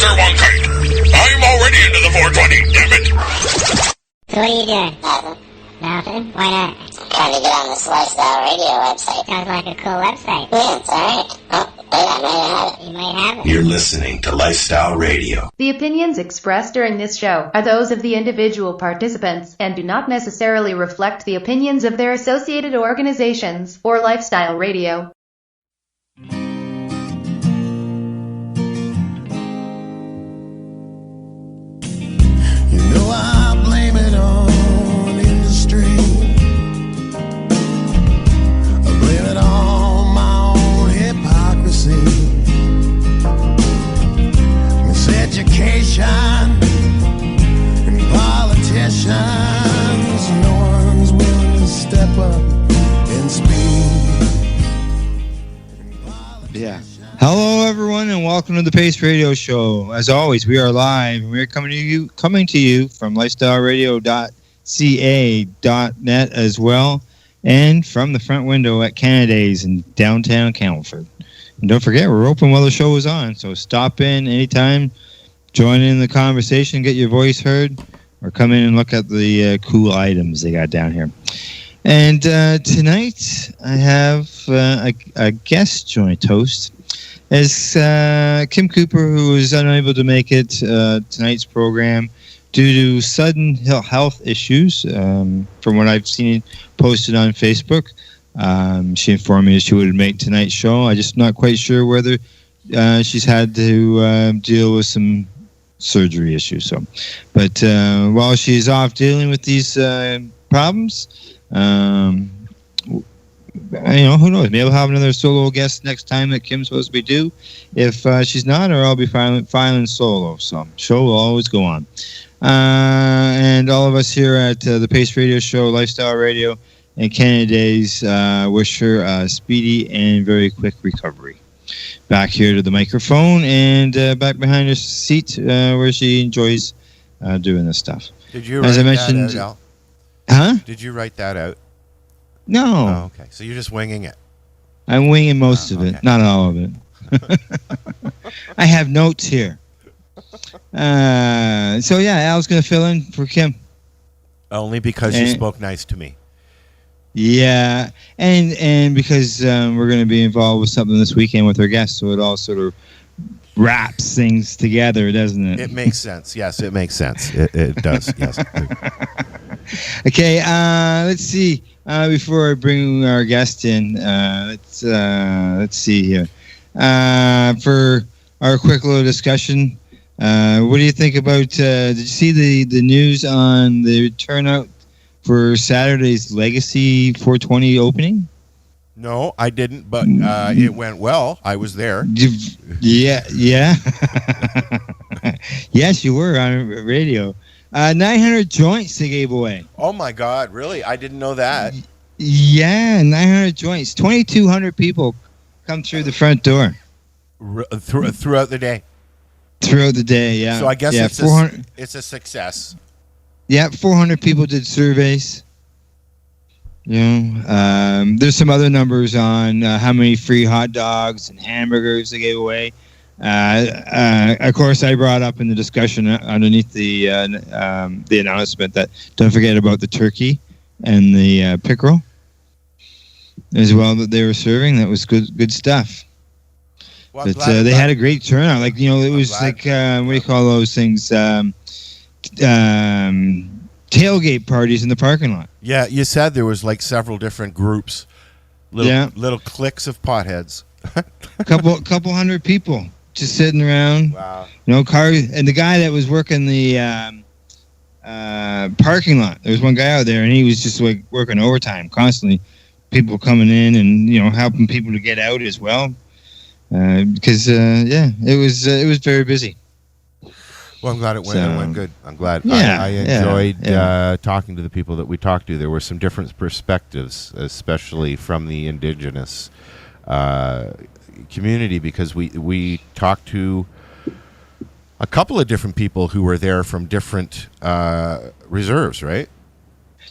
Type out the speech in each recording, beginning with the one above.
there, one kite. I'm already into the 420, damn it. So what are you doing? Nothing. Nothing? Why not? Trying to get on this Lifestyle Radio website. Sounds like a cool website. Yeah, it's alright. Oh, wait, I might have it. You might have it. You're listening to Lifestyle Radio. The opinions expressed during this show are those of the individual participants and do not necessarily reflect the opinions of their associated organizations or Lifestyle Radio. You know I blame it on industry. I blame it on my own hypocrisy. Miseducation and politicians. No one's willing to step up and speak. Yeah. Hello, everyone, and welcome to the P.A.C.E Radio Show. As always, we are live, and we're coming to you from lifestyleradio.ca.net as well, and from the front window at Canada's in downtown Camelford. And don't forget, we're open while the show is on, so stop in anytime, join in the conversation, get your voice heard, or come in and look at the cool items they got down here. And tonight, I have a guest joint host. As Kim Cooper, who is unable to make it tonight's program due to sudden health issues, from what I've seen posted on Facebook. She informed me that she would make tonight's show. I'm just not quite sure whether she's had to deal with some surgery issues. But while she's off dealing with these problems, who knows? Maybe we'll have another solo guest next time that Kim's supposed to be due. If she's not, or I'll be filing solo. So show will always go on. And all of us here at the P.A.C.E Radio Show, Lifestyle Radio, and Canada Days wish her a speedy and very quick recovery. Back here to the microphone and back behind her seat where she enjoys doing this stuff. Did you write that out, Al? Huh? Did you write that out? No. Oh, okay. So you're just winging it. I'm winging most of it, not all of it. I have notes here. So yeah, Al's going to fill in for Kim. Only because you spoke nice to me. Yeah, and because we're going to be involved with something this weekend with our guests, so it all sort of wraps things together, doesn't it? It makes sense. Yes, it makes sense. It does. Yes. Okay, let's see. Before I bring our guest in, let's see here. For our quick little discussion, what do you think about? Did you see the news on the turnout for Saturday's Legacy 420 opening? No, I didn't, but it went well. I was there. Yeah. Yes, you were on radio. 900 joints they gave away. Oh my God! Really? I didn't know that. Yeah, 900 joints. 2,200 people come through the front door Throughout the day. Throughout the day, yeah. So I guess it's 400. It's a success. Yeah, 400 people did surveys. There's some other numbers on how many free hot dogs and hamburgers they gave away. Of course, I brought up in the discussion underneath the announcement that don't forget about the turkey and the pickerel as well that they were serving. That was good stuff. Well, but they had a great turnout. Like it was like what do you call those things? Tailgate parties in the parking lot. Yeah, you said there was like several different groups, little cliques of potheads. couple hundred people just sitting around. Wow. Cars, and the guy that was working the parking lot. There was one guy out there, and he was just like working overtime constantly. People coming in and helping people to get out as well, because it was very busy. Well, I'm glad it went good. I'm glad. Yeah, I enjoyed talking to the people that we talked to. There were some different perspectives, especially from the Indigenous community, because we talked to a couple of different people who were there from different reserves, right?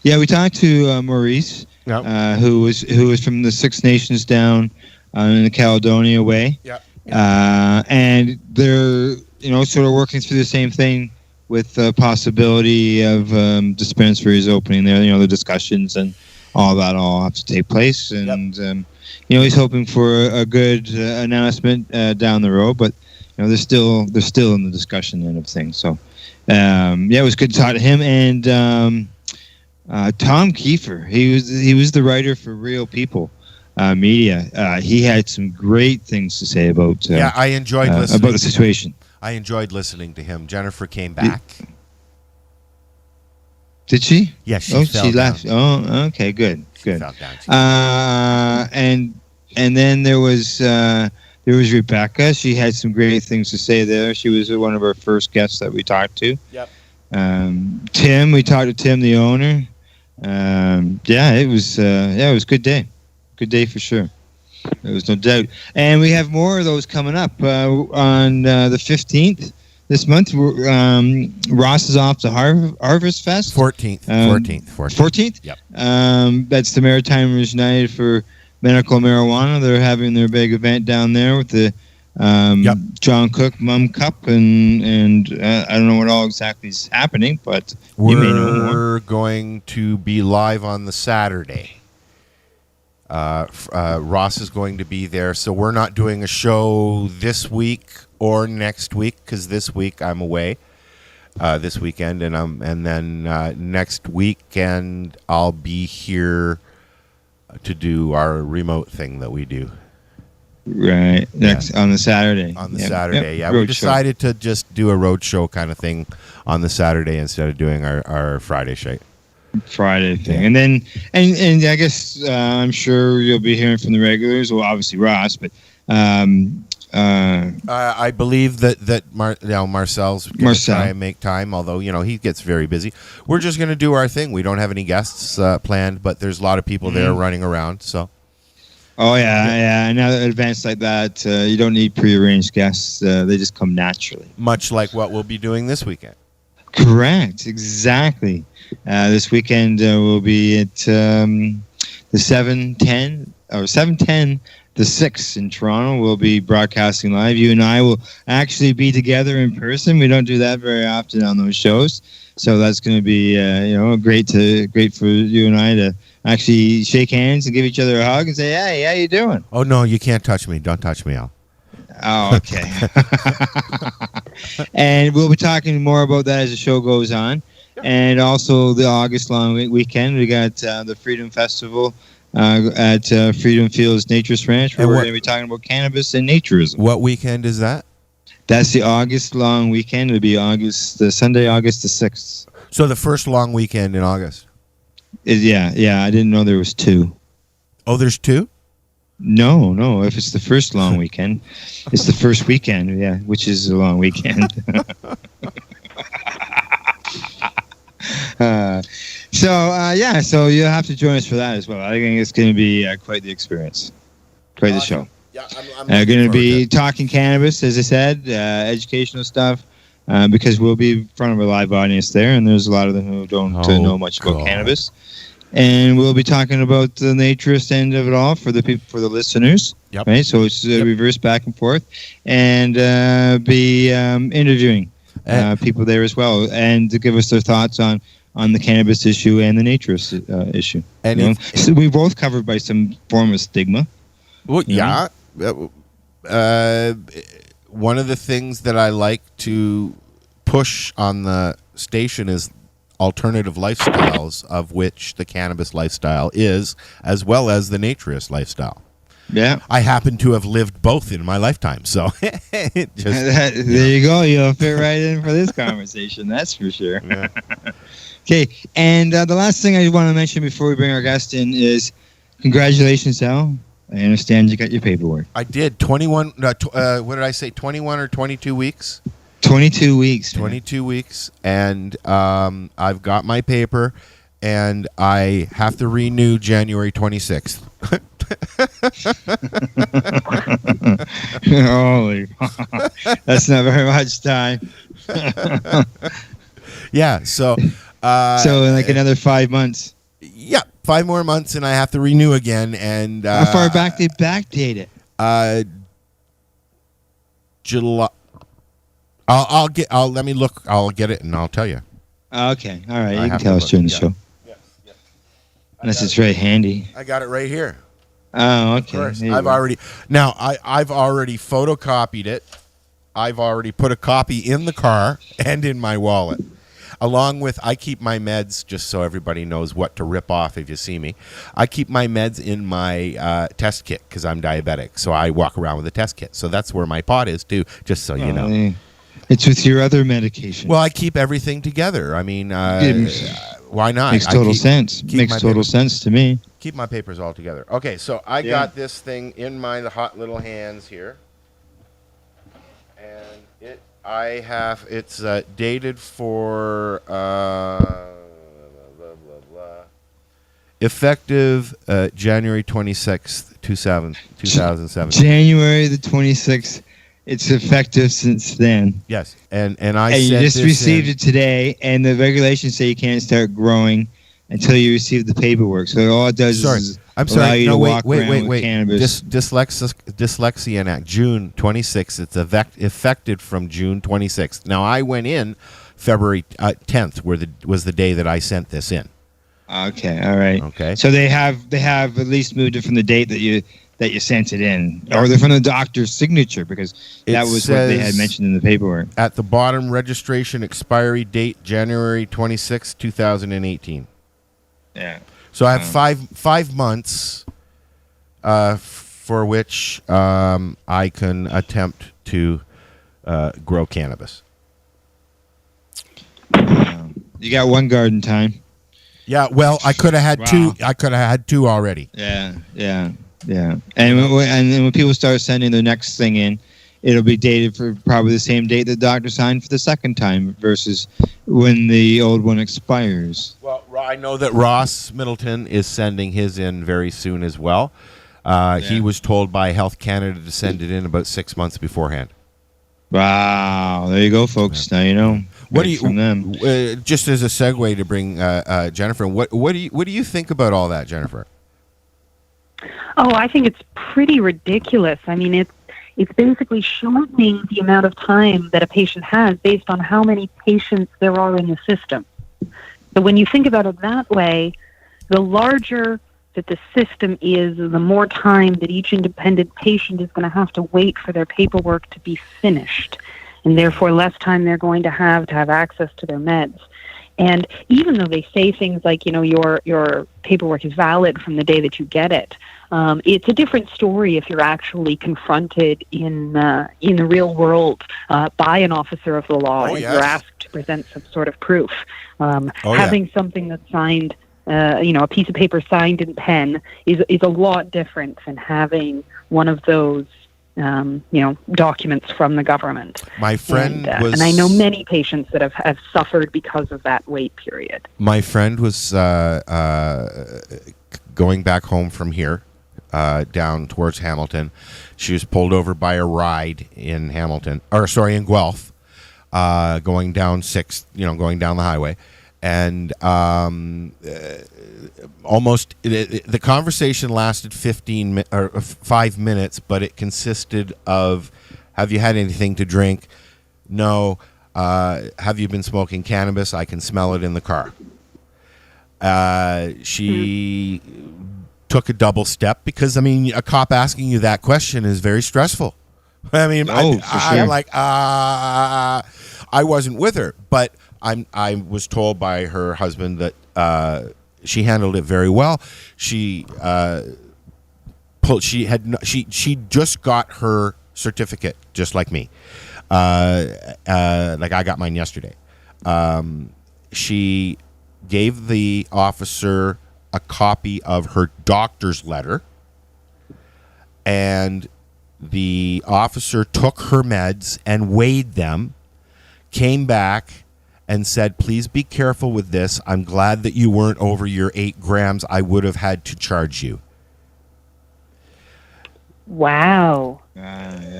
Yeah, we talked to Maurice, who was from the Six Nations down in the Caledonia way. Yeah. And sort of working through the same thing with the possibility of dispensaries opening there. The discussions and all that all have to take place, and he's hoping for a good announcement down the road. But they're still in the discussion end of things. So it was good to talk to him and Tom Kiefer. He was the writer for Real People Media. He had some great things to say about I enjoyed listening about the situation. I enjoyed listening to him. Jennifer came back. Did she? Yeah, she fell down. left. Oh, okay, good. She fell down. And then there was Rebecca. She had some great things to say there. She was one of our first guests that we talked to. Yep. Tim, we talked to Tim, the owner. It was a good day. Good day for sure. There was no doubt. And we have more of those coming up on the 15th this month. Ross is off to Harvest Fest. 14th. 14th? Yep. That's the Maritimers United for Medical Marijuana. They're having their big event down there with the John Cook Mum Cup, and I don't know what all exactly is happening, but you may know more. We're going to be live on the Saturday. Ross is going to be there, so we're not doing a show this week or next week because this week I'm away. This weekend, and then next weekend I'll be here to do our remote thing that we do. Right, on the Saturday. On the Saturday, we decided to just do a road show kind of thing on the Saturday instead of doing our Friday show. Friday thing, and then and I guess I'm sure you'll be hearing from the regulars. Well, obviously Ross, but I believe that Marcel's going to try and make time, although he gets very busy. We're just going to do our thing. We don't have any guests planned, but there's a lot of people there running around. So. Oh yeah. Now at events like that, you don't need prearranged guests; they just come naturally. Much like what we'll be doing this weekend. Correct. Exactly. This weekend we'll be at the 710 the 6th in Toronto. We'll be broadcasting live. You and I will actually be together in person. We don't do that very often on those shows, so that's going to be great for you and I to actually shake hands and give each other a hug and say, "Hey, how you doing?" Oh no, you can't touch me. Don't touch me, Al. Oh, okay. And we'll be talking more about that as the show goes on. And also the August long weekend, we got the Freedom Festival at Freedom Fields Naturist Ranch, where we're going to be talking about cannabis and naturism. What weekend is that? That's the August long weekend. It'll be Sunday, August the 6th. So the first long weekend in August? Yeah. I didn't know there was two. Oh, there's two? No. If it's the first long weekend, it's the first weekend, which is a long weekend. So you'll have to join us for that as well. I think it's going to be quite the experience, quite the show. Yeah, I'm going to be talking cannabis, as I said, educational stuff, because we'll be in front of a live audience there, and there's a lot of them who don't know much about cannabis. And we'll be talking about the naturist end of it all for the people, for the listeners. Yep. Right, so it's reverse back and forth, and be interviewing people there as well, and to give us their thoughts on the cannabis issue and the naturist issue. And so we're both covered by some form of stigma. Well, yeah. One of the things that I like to push on the station is alternative lifestyles, of which the cannabis lifestyle is, as well as the naturist lifestyle. Yeah, I happen to have lived both in my lifetime, so there you go. You'll fit right in for this conversation. That's for sure. Yeah. Okay, and the last thing I want to mention before we bring our guest in is congratulations, Al. I understand you got your paperwork. I did. 21. What did I say? 21 or 22 weeks? 22 weeks. 22 weeks, and I've got my paper, and I have to renew January 26th. Holy, that's not very much time. Yeah, so in like another 5 months. Yeah, 5 more months, and I have to renew again. And how far back they backdate it? July. I'll let me look. I'll get it and I'll tell you. Okay, all right. I You can have tell to us look, during the yeah. show. Yes. Unless it's very handy. I got it right here. Oh, Of okay. course. There you I've go. already photocopied it. I've already put a copy in the car and in my wallet. Along with, I keep my meds, just so everybody knows what to rip off if you see me. I keep my meds in my test kit because I'm diabetic. So I walk around with a test kit. So that's where my pot is too, just so you know. It's with your other medication. Well, I keep everything together. I mean, why not? Makes total sense. Makes my total papers- sen's to me. Keep my papers all together. Okay, so I got this thing in my hot little hands here. And it's dated for effective January 26th, 2007. January the 26th. It's effective since then. Yes, and And you just received it today, and the regulations say you can't start growing until you receive the paperwork. So all it does is allow you to walk around with cannabis. Dyslexia Act, June 26th. It's effective from June 26th. Now, I went in February 10th, was the day that I sent this in. Okay, all right. Okay. So they have at least moved it from the date that you sent it in, or they're from the doctor's signature, because that was what they had mentioned in the paperwork. At the bottom, registration expiry date January 26th, 2018. Yeah. So I have 5 months for which I can attempt to grow cannabis. You got one garden time. Yeah, well, I could have had Wow. two. I could have had two already. Yeah. And when people start sending their next thing in, it'll be dated for probably the same date the doctor signed for the second time versus when the old one expires. Well, I know that Ross Middleton is sending his in very soon as well. He was told by Health Canada to send it in about 6 months beforehand. Wow, there you go, folks. Now you know. What do you from them? Just as a segue to bring Jennifer? What do you think about all that, Jennifer? Oh, I think it's pretty ridiculous. I mean, it's basically shortening the amount of time that a patient has based on how many patients there are in the system. So when you think about it that way, the larger that the system is, the more time that each independent patient is going to have to wait for their paperwork to be finished, and therefore less time they're going to have access to their meds. And even though they say things like, your paperwork is valid from the day that you get it, it's a different story if you're actually confronted in the real world by an officer of the law and you're asked to present some sort of proof. Having something that's signed, a piece of paper signed in pen is a lot different than having one of those documents from the government. My friend and I know many patients that have suffered because of that wait period. My friend was going back home from here, down towards Hamilton. She was pulled over by a ride in in Guelph, going down 6th, going down the highway. And almost the conversation lasted 5 minutes, but it consisted of, have you had anything to drink? No. Have you been smoking cannabis? I can smell it in the car. She took a double step because, a cop asking you that question is very stressful. I'm like, I wasn't with her, but I was told by her husband that she handled it very well. She just got her certificate, just like me. Like I got mine yesterday. She gave the officer a copy of her doctor's letter, and the officer took her meds and weighed them, came back and said, "Please be careful with this. I'm glad that you weren't over your 8 grams. I would have had to charge you." Wow. That,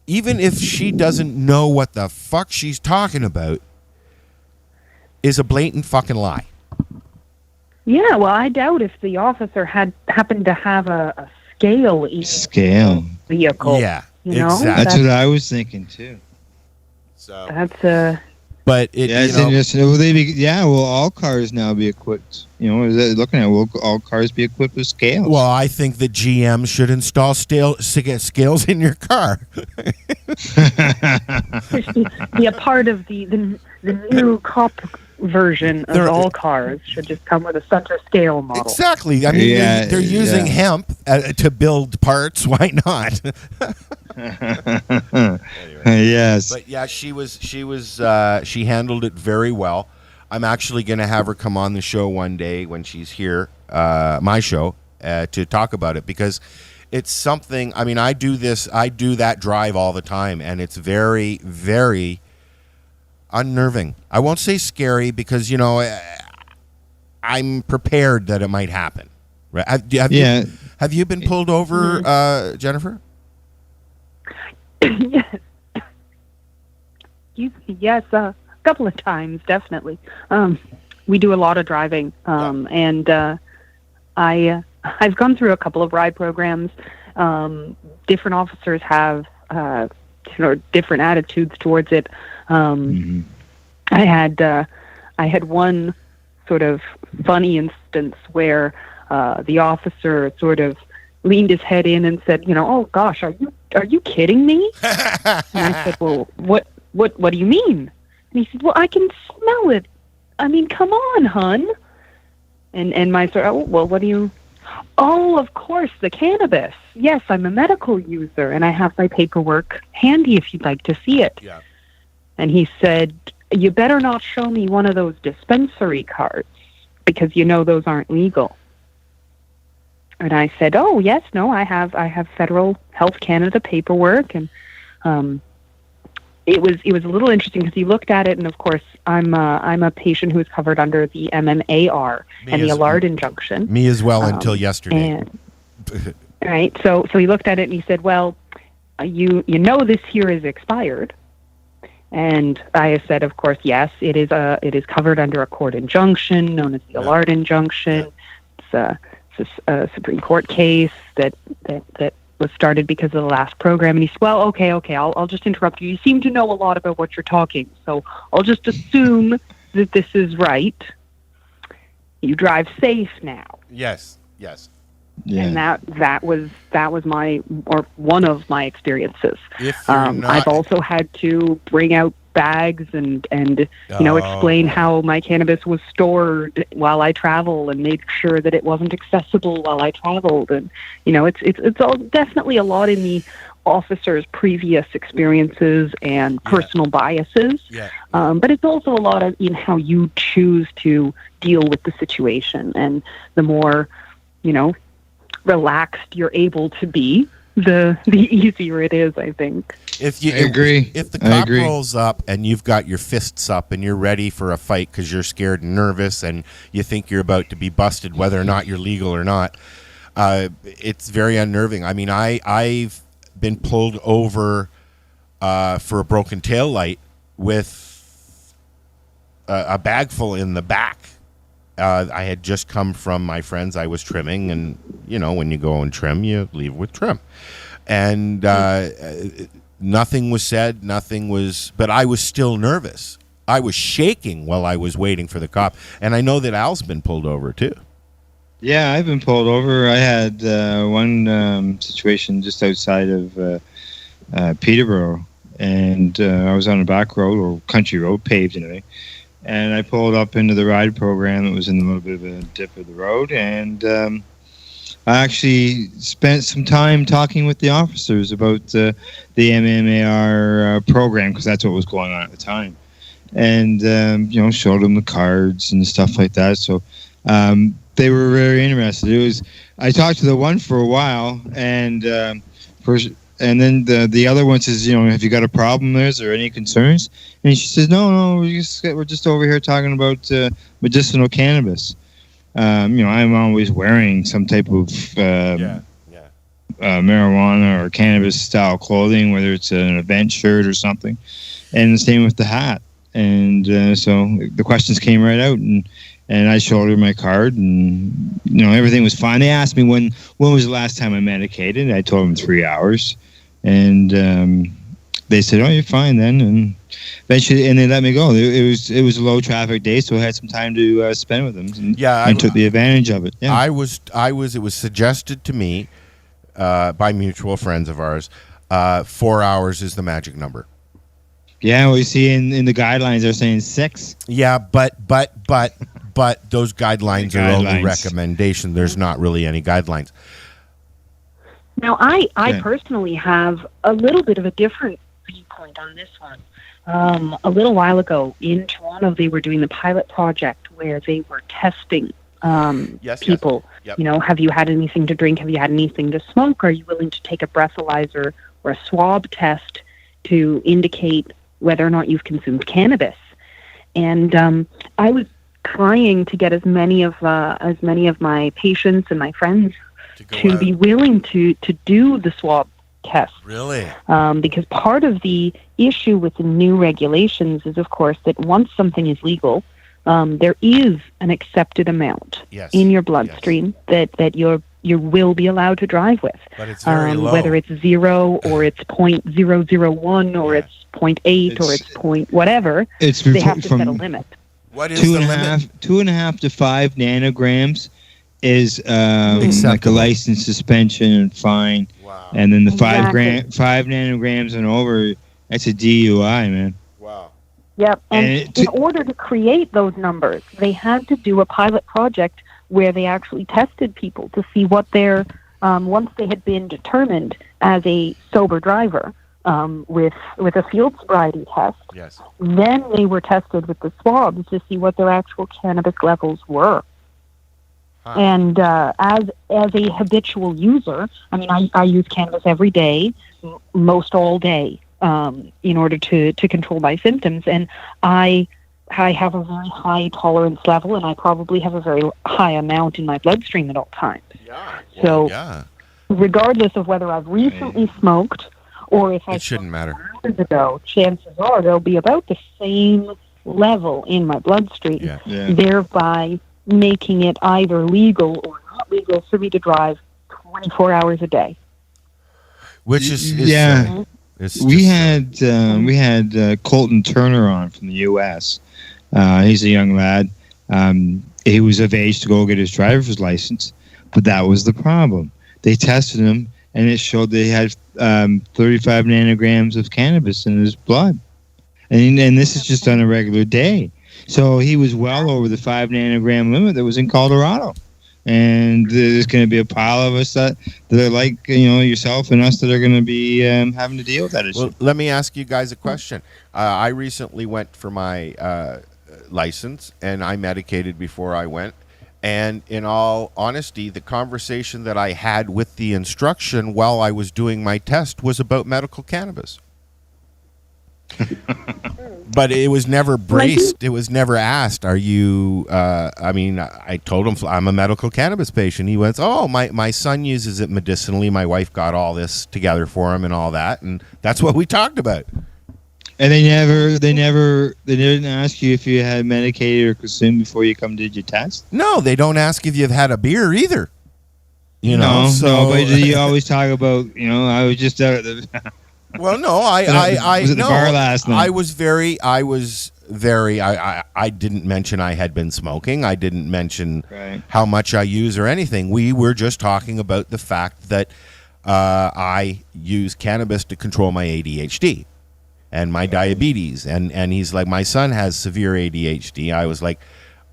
even if she doesn't know what the fuck she's talking about, is a blatant fucking lie. Yeah, well, I doubt if the officer happened to have a scale in the vehicle. Yeah. You know, Exactly. That's what I was thinking too. So that's but it, Yeah, you it's know, interesting. Will they be? Yeah, will all cars now be equipped? You know, is that looking at will all cars be equipped with scales? well, I think that GM should install scales in your car. be a part of the new cop version of all cars. Should just come with a center scale model. Exactly. I mean, Yeah, they're using hemp to build parts. Why not? Yes. But yeah, she handled it very well. I'm actually going to have her come on the show one day when she's here, my show, to talk about it, because it's something. I mean, I do that drive all the time, and it's very, very unnerving. I won't say scary, because I'm prepared that it might happen. Right? Have you been pulled over, Jennifer? Yes. Yes, a couple of times, definitely. We do a lot of driving, and I've gone through a couple of ride programs. Different officers have different attitudes towards it. I had one sort of funny instance where the officer sort of leaned his head in and said, "Oh gosh, are you kidding me?" And I said, "Well, what do you mean?" And he said, "Well, I can smell it. I mean, come on, hun." And my sort of, "Oh, well, what do you?" "Oh, of course, the cannabis. Yes, I'm a medical user, and I have my paperwork handy if you'd like to see it." Yeah. And he said, "You better not show me one of those dispensary cards, because those aren't legal." And I said, "Oh, yes, no, I have Federal Health Canada paperwork." And it was a little interesting, because he looked at it, and of course I'm a patient who is covered under the MMAR and the Allard injunction. Me as well, until yesterday. And, right. So he looked at it and he said, "Well, this here is expired." And I said, "Of course, yes, it is covered under a court injunction known as the Allard injunction. It's a Supreme Court case that was started because of the last program." And he said, "Well, okay, I'll just interrupt you. You seem to know a lot about what you're talking, so I'll just assume that this is right. You drive safe now." Yes. Yeah. And that was one of my experiences. If you're not, I've also had to bring out bags and explain how my cannabis was stored while I travel, and make sure that it wasn't accessible while I traveled. And it's all definitely a lot in the officer's previous experiences and personal biases. Yeah. But it's also a lot in how you choose to deal with the situation, and the more relaxed you're able to be, the easier it is, I think. I agree. If the cop rolls up and you've got your fists up and you're ready for a fight because you're scared and nervous and you think you're about to be busted, whether or not you're legal or not, it's very unnerving. I mean, I've been pulled over for a broken taillight with a bag full in the back. I had just come from my friends I was trimming, and when you go and trim, you leave with trim. And nothing was said, but I was still nervous. I was shaking while I was waiting for the cop. And I know that Al's been pulled over too. Yeah, I've been pulled over. I had one situation just outside of Peterborough, and I was on a back road, or country road, paved anyway. And I pulled up into the ride program. It was in a little bit of a dip of the road, and I actually spent some time talking with the officers about the MMAR program, because that's what was going on at the time, and showed them the cards and stuff like that. So they were very interested. I talked to the one for a while, and then the other one says, "Have you got a problem there? Is there any concerns?" And she says, No, we're just over here talking about medicinal cannabis. I'm always wearing some type of marijuana or cannabis style clothing, whether it's an event shirt or something, and the same with the hat. And so the questions came right out, and I showed her my card, and everything was fine. They asked me when was the last time I medicated. I told them 3 hours. and they said, "Oh, you're fine then." And eventually, and they let me go. It was a low traffic day, so I had some time to spend with them. And, and took the advantage of it. Yeah. I was. It was suggested to me by mutual friends of ours. 4 hours is the magic number. Yeah, well, you see in the guidelines they're saying 6. Yeah, but those guidelines are only recommendation. There's not really any guidelines. Now, I personally have a little bit of a different viewpoint on this one. A little while ago in Toronto, they were doing the pilot project where they were testing people. Yep. You know, have you had anything to drink? Have you had anything to smoke? Are you willing to take a breathalyzer or a swab test to indicate whether or not you've consumed cannabis? And I was trying to get as many of my patients and my friends to be willing to do the swab test. Really? Because part of the issue with the new regulations is, of course, that once something is legal, there is an accepted amount in your bloodstream that you will be allowed to drive with. But it's very low. Whether it's 0 or it's 0.001 or it's 0.8 or it's point whatever, they have to set a limit. What is the limit? 2.5 to 5 nanograms is like a license suspension and fine. Wow. And then the 5 nanograms and over, that's a DUI, man. Wow. Yep. And in order to create those numbers, they had to do a pilot project where they actually tested people to see what their, once they had been determined as a sober driver with a field sobriety test, then they were tested with the swabs to see what their actual cannabis levels were. Huh. And as a habitual user, I mean, I use cannabis every day, most all day, in order to control my symptoms. And I have a very high tolerance level, and I probably have a very high amount in my bloodstream at all times. Yeah. So, regardless of whether I've recently smoked or if I shouldn't matter. Years ago, chances are they'll be about the same level in my bloodstream, thereby making it either legal or not legal for me to drive 24 hours a day. Which is we had Colton Turner on from the U.S. He's a young lad. He was of age to go get his driver's license, but that was the problem. They tested him, and it showed they had 35 nanograms of cannabis in his blood. And this is just on a regular day. So he was well over the 5 nanogram limit that was in Colorado. And there's going to be a pile of us that are like, yourself and us that are going to be having to deal with that issue. Well, let me ask you guys a question. I recently went for my license, and I medicated before I went. And in all honesty, the conversation that I had with the instruction while I was doing my test was about medical cannabis. But it was never braced. It was never asked, are you, I told him I'm a medical cannabis patient. He went, oh, my son uses it medicinally. My wife got all this together for him and all that. And that's what we talked about. And they didn't ask you if you had medicated or consumed before you come did your test? No, they don't ask if you've had a beer either. No, but you always talk about, I was just out at the... Well, no, was at the bar last night. I didn't mention I had been smoking. I didn't mention how much I use or anything. We were just talking about the fact that I use cannabis to control my ADHD and my diabetes. And he's like, my son has severe ADHD. I was like,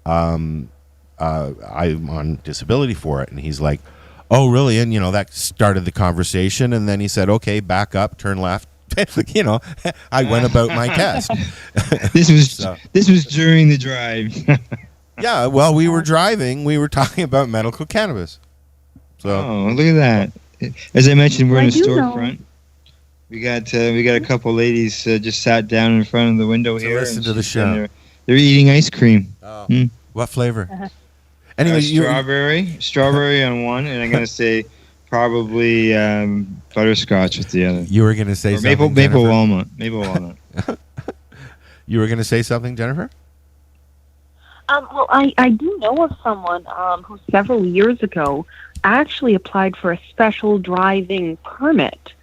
I'm on disability for it. And he's like, oh, really? And, that started the conversation. And then he said, okay, back up, turn left. I went about my test. This was during the drive. Yeah, well, we were driving. We were talking about medical cannabis. So, look at that. As I mentioned, we're in a storefront. We got a couple ladies just sat down in front of the window here. Listen to the show. They're eating ice cream. Oh. What flavor? Anyway, strawberry on one, and I'm going to say probably butterscotch with the other. You were going to say something, maple walnut. You were going to say something, Jennifer? Well, I do know of someone who several years ago actually applied for a special driving permit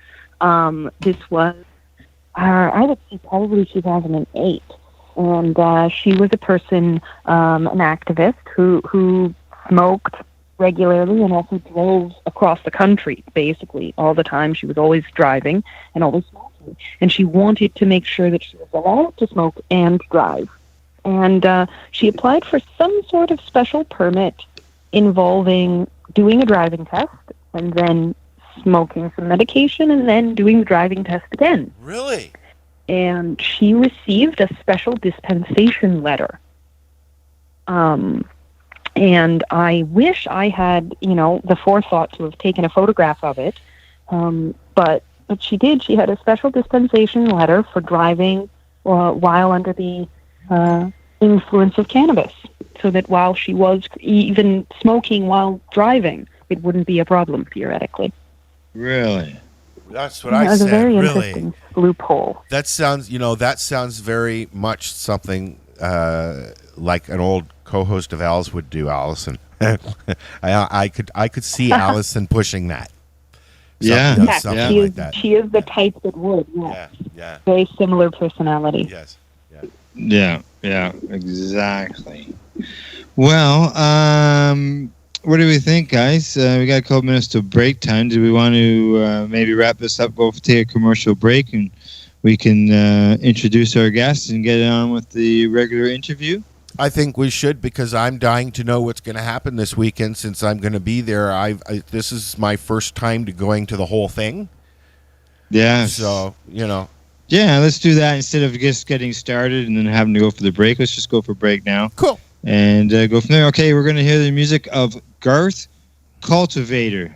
This was, I would say, probably 2008. And she was a person, an activist who smoked regularly and also drove across the country, basically, all the time. She was always driving and always smoking. And she wanted to make sure that she was allowed to smoke and drive. And she applied for some sort of special permit involving doing a driving test and then smoking some medication and then doing the driving test again. Really? And she received a special dispensation letter. And I wish I had, the forethought to have taken a photograph of it. But she did. She had a special dispensation letter for driving while under the influence of cannabis, so that while she was even smoking while driving, it wouldn't be a problem, theoretically. Really? That's what I said. It was a very really interesting loophole. That sounds very much something like an old co-host of Al's would do, Allison. I could see Allison pushing that. Something like that. She is the type that would. Yes. Yeah. Very similar personality. Yes. Yeah, exactly. Well, what do we think, guys? We got a couple minutes to break time. Do we want to maybe wrap this up, take a commercial break, and we can introduce our guests and get on with the regular interview? I think we should, because I'm dying to know what's going to happen this weekend since I'm going to be there. This is my first time going to the whole thing. Yeah. So, Yeah, let's do that instead of just getting started and then having to go for the break. Let's just go for break now. Cool. And go from there. Okay, we're going to hear the music of Garth Cultivator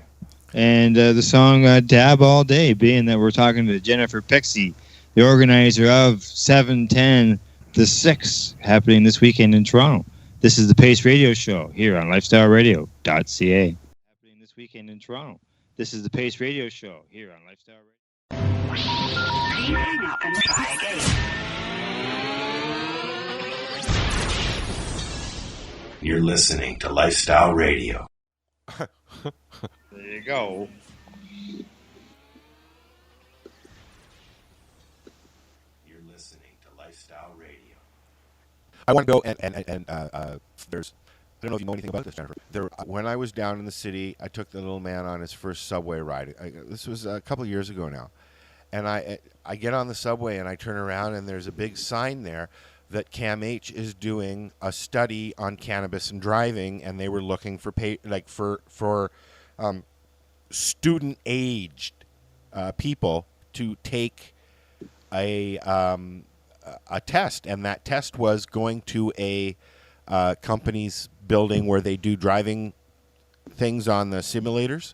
and the song Dab All Day, being that we're talking to Jennifer Pixie, the organizer of 710 The 6, happening this weekend in Toronto. This is the P.A.C.E. Radio Show here on lifestyleradio.ca. Happening this weekend in Toronto. This is the P.A.C.E. Radio Show here on Lifestyle Radio. Please hang up and try again. You're listening to Lifestyle Radio. There you go. You're listening to Lifestyle Radio. I want to go and there's, I don't know if you know anything about this, Jennifer. When I was down in the city, I took the little man on his first subway ride. This was a couple of years ago now. And I get on the subway and I turn around and there's a big sign there that CAMH is doing a study on cannabis and driving, and they were looking for student aged people to take a test, and that test was going to a company's building where they do driving things on the simulators.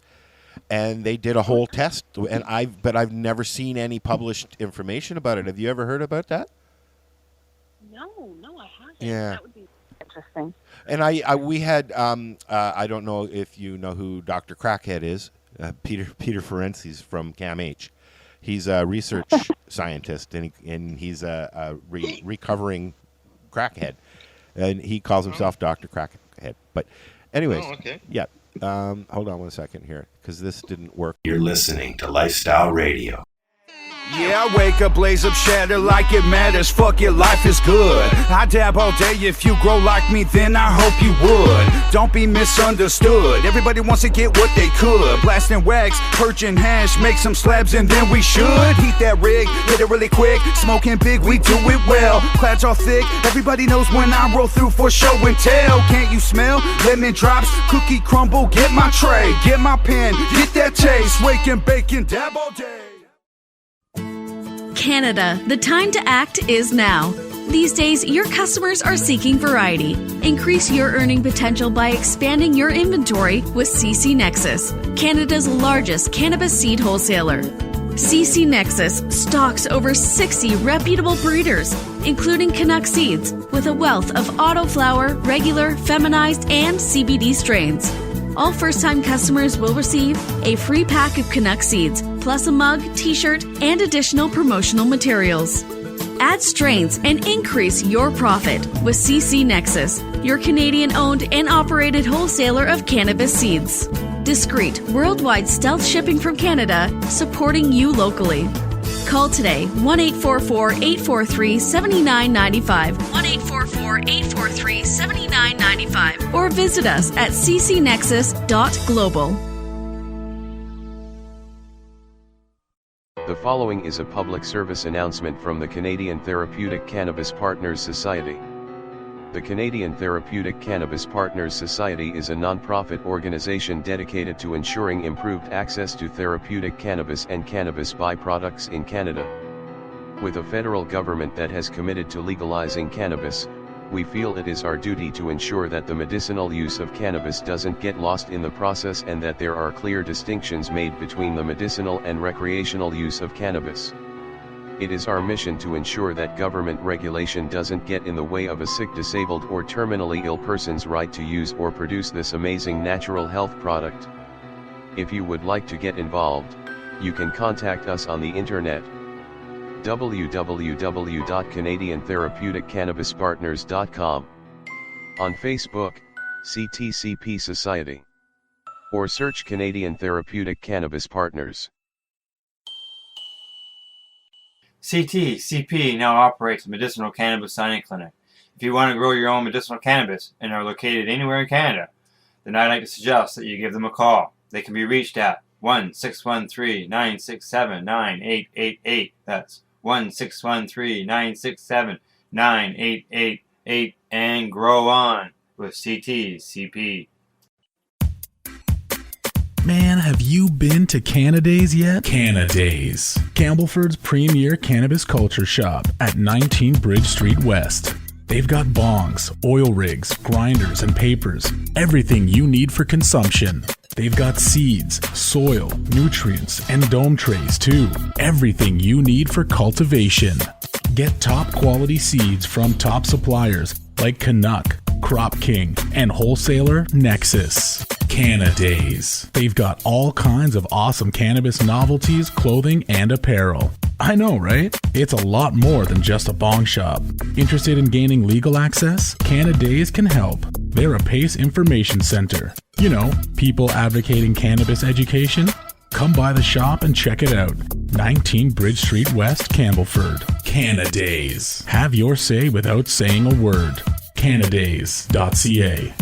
And they did a whole test, and I've never seen any published information about it. Have you ever heard about that? No, I haven't. Yeah. That would be interesting. And we had I don't know if you know who Dr. Crackhead is, Peter Ferenczi from CAMH. He's a research scientist, and he's a recovering crackhead, and he calls himself Dr. Crackhead. But anyways, okay. Yeah. Hold on 1 second here, because this didn't work. You're listening to Lifestyle Radio. Yeah, I wake up, blaze up, shatter like it matters. Fuck it, life is good. I dab all day. If you grow like me, then I hope you would. Don't be misunderstood. Everybody wants to get what they could. Blasting wax, purging hash, make some slabs, and then we should heat that rig, hit it really quick. Smoking big, we do it well. Clads all thick. Everybody knows when I roll through for show and tell. Can't you smell? Lemon drops, cookie crumble. Get my tray, get my pen, get that taste. Wake and bake and dab all day. Canada, the time to act is now. These days, your customers are seeking variety. Increase your earning potential by expanding your inventory with CC Nexus, Canada's largest cannabis seed wholesaler. CC Nexus stocks over 60 reputable breeders, including Canuck seeds, with a wealth of autoflower, regular, feminized, and CBD strains. All first-time customers will receive a free pack of Canuck seeds, plus a mug, t-shirt, and additional promotional materials. Add strains and increase your profit with CC Nexus, your Canadian-owned and operated wholesaler of cannabis seeds. Discreet, worldwide stealth shipping from Canada, supporting you locally. Call today 1-844-843-7995, 1-844-843-7995, or visit us at ccnexus.global. The following is a public service announcement from the Canadian Therapeutic Cannabis Partners Society. The Canadian Therapeutic Cannabis Partners Society is a non-profit organization dedicated to ensuring improved access to therapeutic cannabis and cannabis byproducts in Canada. With a federal government that has committed to legalizing cannabis, we feel it is our duty to ensure that the medicinal use of cannabis doesn't get lost in the process and that there are clear distinctions made between the medicinal and recreational use of cannabis. It is our mission to ensure that government regulation doesn't get in the way of a sick, disabled, or terminally ill person's right to use or produce this amazing natural health product. If you would like to get involved, you can contact us on the internet. www.canadiantherapeuticCannabisPartners.com, on Facebook, CTCP Society, or search Canadian Therapeutic Cannabis Partners. CTCP now operates a medicinal cannabis signing clinic. If you want to grow your own medicinal cannabis and are located anywhere in Canada, then I'd like to suggest that you give them a call. They can be reached at 1-613-967-9888. That's 1-613-967-9888, and grow on with CTCP. Man, have you been to Canadays yet? Canadays, Campbellford's premier cannabis culture shop at 19 Bridge Street West. They've got bongs, oil rigs, grinders, and papers. Everything you need for consumption. They've got seeds, soil, nutrients, and dome trays too. Everything you need for cultivation. Get top quality seeds from top suppliers like Canuck, Crop King, and wholesaler Nexus. Canadays. They've got all kinds of awesome cannabis novelties, clothing, and apparel. I know, right? It's a lot more than just a bong shop. Interested in gaining legal access? Canadays can help. They're a PACE information center. You know, people advocating cannabis education. Come by the shop and check it out. 19 Bridge Street West, Campbellford. Canadays. Have your say without saying a word. Canadays.ca.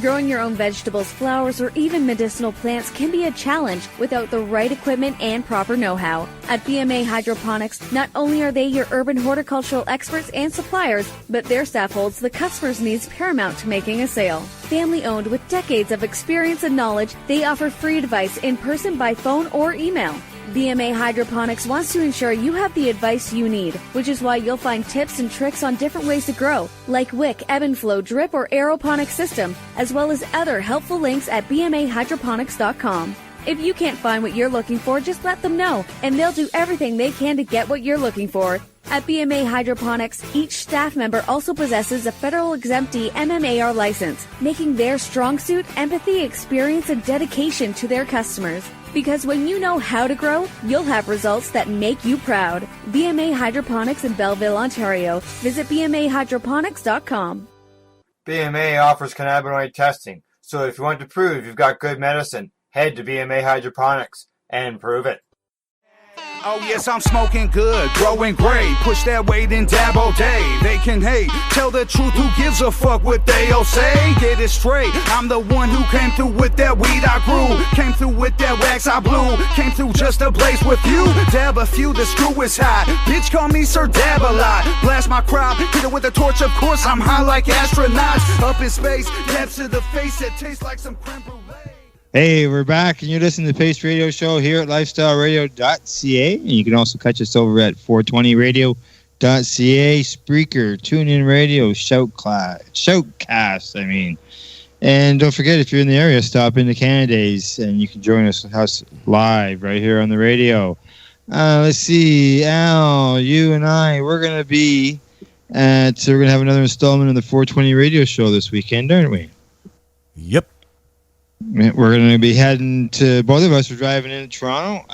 Growing your own vegetables, flowers, or even medicinal plants can be a challenge without the right equipment and proper know-how. At BMA Hydroponics, not only are they your urban horticultural experts and suppliers, but their staff holds the customer's needs paramount to making a sale. Family-owned with decades of experience and knowledge, they offer free advice in person, by phone, or email. BMA Hydroponics wants to ensure you have the advice you need, which is why you'll find tips and tricks on different ways to grow, like wick, ebb and flow, drip, or aeroponic system, as well as other helpful links at bmahydroponics.com. If you can't find what you're looking for, just let them know, and they'll do everything they can to get what you're looking for. At BMA Hydroponics, each staff member also possesses a federal exemptee MMAR license, making their strong suit empathy, experience, and dedication to their customers. Because when you know how to grow, you'll have results that make you proud. BMA Hydroponics in Belleville, Ontario. Visit bmahydroponics.com. BMA offers cannabinoid testing, so if you want to prove you've got good medicine, head to BMA Hydroponics and prove it. Oh yes, I'm smoking good, growing great. Push that weight and dab all day. They can hate, tell the truth, who gives a fuck what they all say? Get it straight, I'm the one who came through with that weed I grew. Came through with that wax I blew. Came through just to blaze with you. Dab a few, the screw is hot. Bitch call me Sir Dab a lot. Blast my crowd, hit it with a torch, of course I'm high like astronauts. Up in space, dabs to the face, it tastes like some creme brulee. Hey, we're back, and you're listening to the P.A.C.E radio show here at lifestyleradio.ca, and you can also catch us over at 420radio.ca, Spreaker, TuneIn Radio, Shoutcast, And don't forget, if you're in the area, stop into Canadays, and you can join us live right here on the radio. Let's see, Al, you and I, we're going to be we're going to have another installment of the 420 radio show this weekend, aren't we? Yep. We're going to be heading to, both of us are driving into Toronto.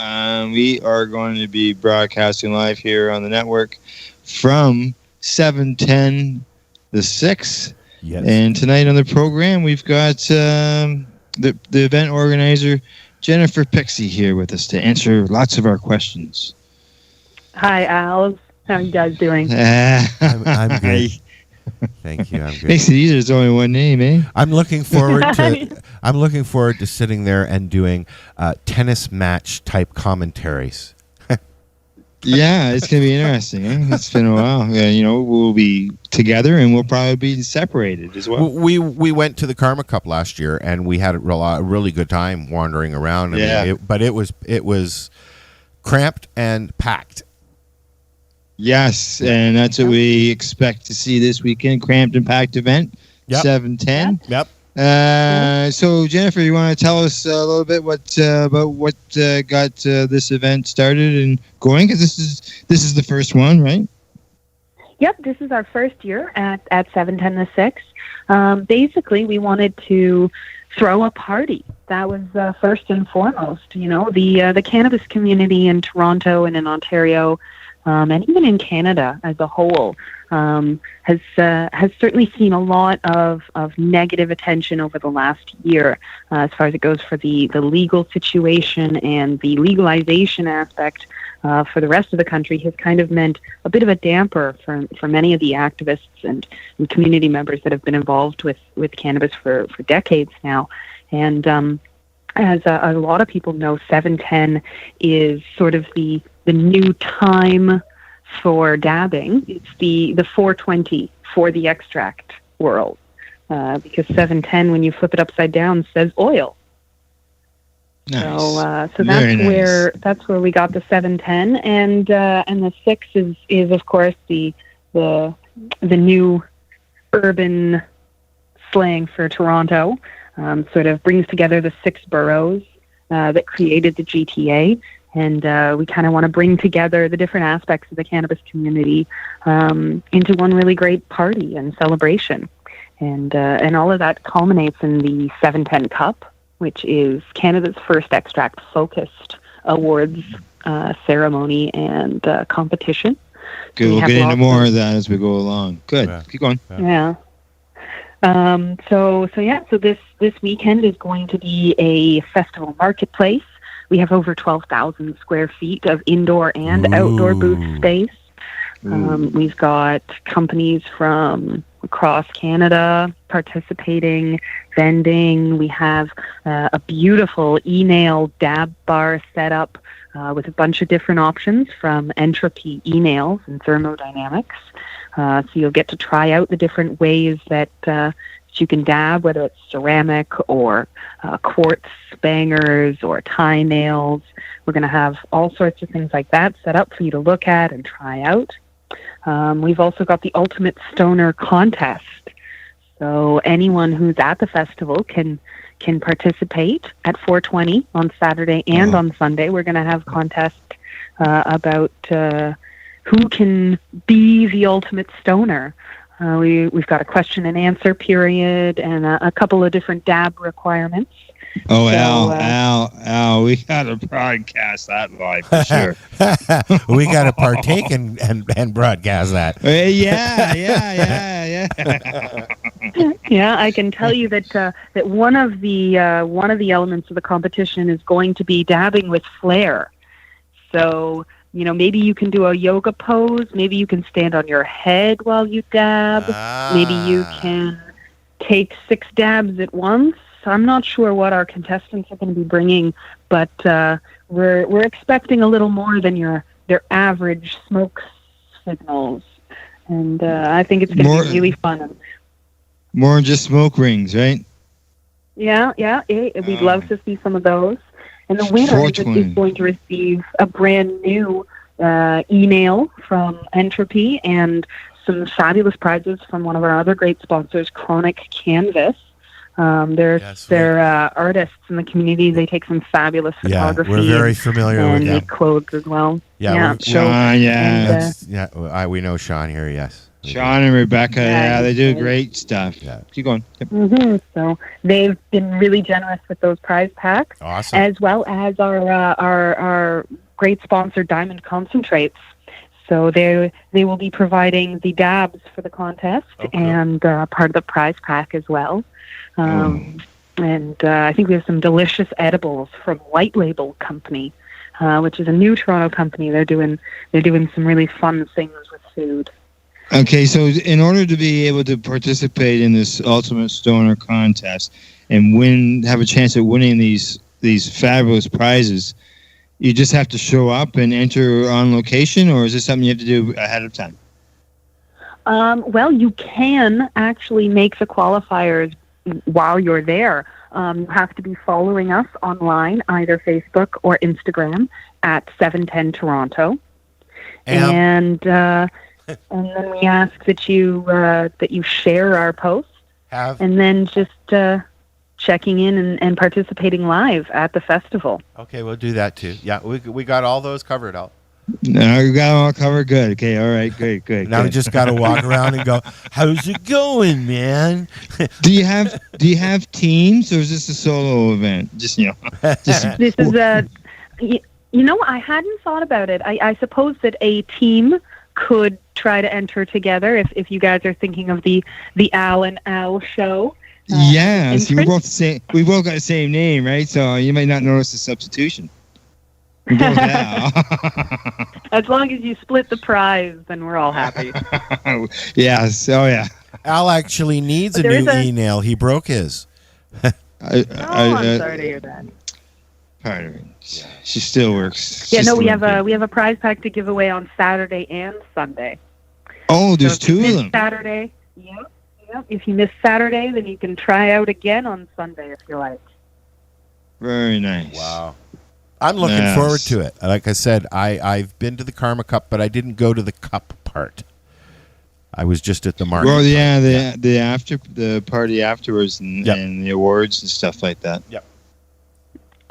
We are going to be broadcasting live here on the network from 710 the 6th Yes. And tonight on the program, we've got the event organizer, Jennifer Pixie, here with us to answer lots of our questions. Hi, Al. How are you guys doing? I'm good. Thank you. I'm good. Makes it easier. There's only one name, eh? I'm looking forward to sitting there and doing tennis match type commentaries. Yeah, it's going to be interesting. Eh? It's been a while. Yeah, we'll be together and we'll probably be separated as well. We went to the Karma Cup last year and we had a really good time wandering around. But it was cramped and packed. Yes, and that's what we expect to see this weekend. Cramped and packed event, 7:10. Yep. So Jennifer, you want to tell us a little bit about what got this event started and going? Because this is the first one, right? Yep, this is our first year at 710 the 6. Basically, we wanted to throw a party. That was first and foremost. The cannabis community in Toronto and in Ontario, and even in Canada as a whole, has certainly seen a lot of negative attention over the last year as far as it goes for the legal situation, and the legalization aspect for the rest of the country has kind of meant a bit of a damper for many of the activists and community members that have been involved with cannabis for decades now. And as a lot of people know, 710 is sort of the new time for dabbing. It's the 420 for the extract world, because 710, when you flip it upside down, says oil. Nice. So that's where we got the 710, and the 6 is of course the new urban slang for Toronto. Sort of brings together the 6 boroughs that created the GTA. And we kind of want to bring together the different aspects of the cannabis community into one really great party and celebration. And all of that culminates in the 710 Cup, which is Canada's first extract-focused awards ceremony and competition. Good. We'll get into more of that as we go along. Good. Yeah. Keep going. Yeah. So this weekend is going to be a festival marketplace. We have over 12,000 square feet of indoor and outdoor booth space. We've got companies from across Canada participating, vending. We have a beautiful e-nail dab bar set up with a bunch of different options from Entropy e-nails and thermodynamics. So you'll get to try out the different ways that you can dab, whether it's ceramic or quartz bangers or tie nails. We're going to have all sorts of things like that set up for you to look at and try out. We've also got the Ultimate Stoner Contest. So anyone who's at the festival can participate at 420 on Saturday and on Sunday. We're going to have contests about who can be the ultimate stoner. We've got a question and answer period and a couple of different dab requirements. Oh, so, Al, we got to broadcast that live for sure. We got to partake and broadcast that. Yeah. Yeah, I can tell you that one of the elements of the competition is going to be dabbing with flair. So, maybe you can do a yoga pose. Maybe you can stand on your head while you dab. Maybe you can take 6 dabs at once. I'm not sure what our contestants are going to be bringing, but we're expecting a little more than their average smoke signals, and I think it's going to be really fun. More than just smoke rings, right? Yeah. We'd love to see some of those. And the winner is going to receive a brand new e-nail from Entropy and some fabulous prizes from one of our other great sponsors, Chronic Canvas. They're artists in the community. They take some fabulous photography. We're very familiar with them. And make clothes as well. Sean, we know Sean here, yes. Sean and Rebecca, they do great stuff. Yeah. Keep going. Yep. Mm-hmm. So they've been really generous with those prize packs. Awesome. As well as our great sponsor, Diamond Concentrates. So they will be providing the dabs for the contest and part of the prize pack as well. And I think we have some delicious edibles from White Label Company, which is a new Toronto company. They're doing some really fun things with food. Okay, so in order to be able to participate in this Ultimate Stoner contest and have a chance at winning these fabulous prizes, you just have to show up and enter on location, or is this something you have to do ahead of time? Well, you can actually make the qualifiers while you're there. You have to be following us online, either Facebook or Instagram at 710 Toronto. And then we ask that you share our post, and then just checking in and participating live at the festival. Okay, we'll do that too. Yeah, we got all those covered out. No, you got it all covered. Good. Okay, all right, good. Now we just got to walk around and go, "How's it going, man?" Do you have teams, or is this a solo event? Just This is a. I hadn't thought about it. I suppose that a team could try to enter together if you guys are thinking of the Al and Al show. Yes, we both got the same name, right? So you might not notice the substitution. As long as you split the prize, then we're all happy. Yes. Oh, yeah. Al actually needs a new email. He broke his. I'm sorry to hear that. Part of it. She still works. Yeah, we have a prize pack to give away on Saturday and Sunday. Oh, there's two of them. Saturday. Yep. If you miss Saturday, then you can try out again on Sunday if you like. Very nice. Wow. I'm looking forward to it. Like I said, I've been to the Karma Cup, but I didn't go to the cup part. I was just at the market. Well, yeah, the party afterwards and the awards and stuff like that. Yep.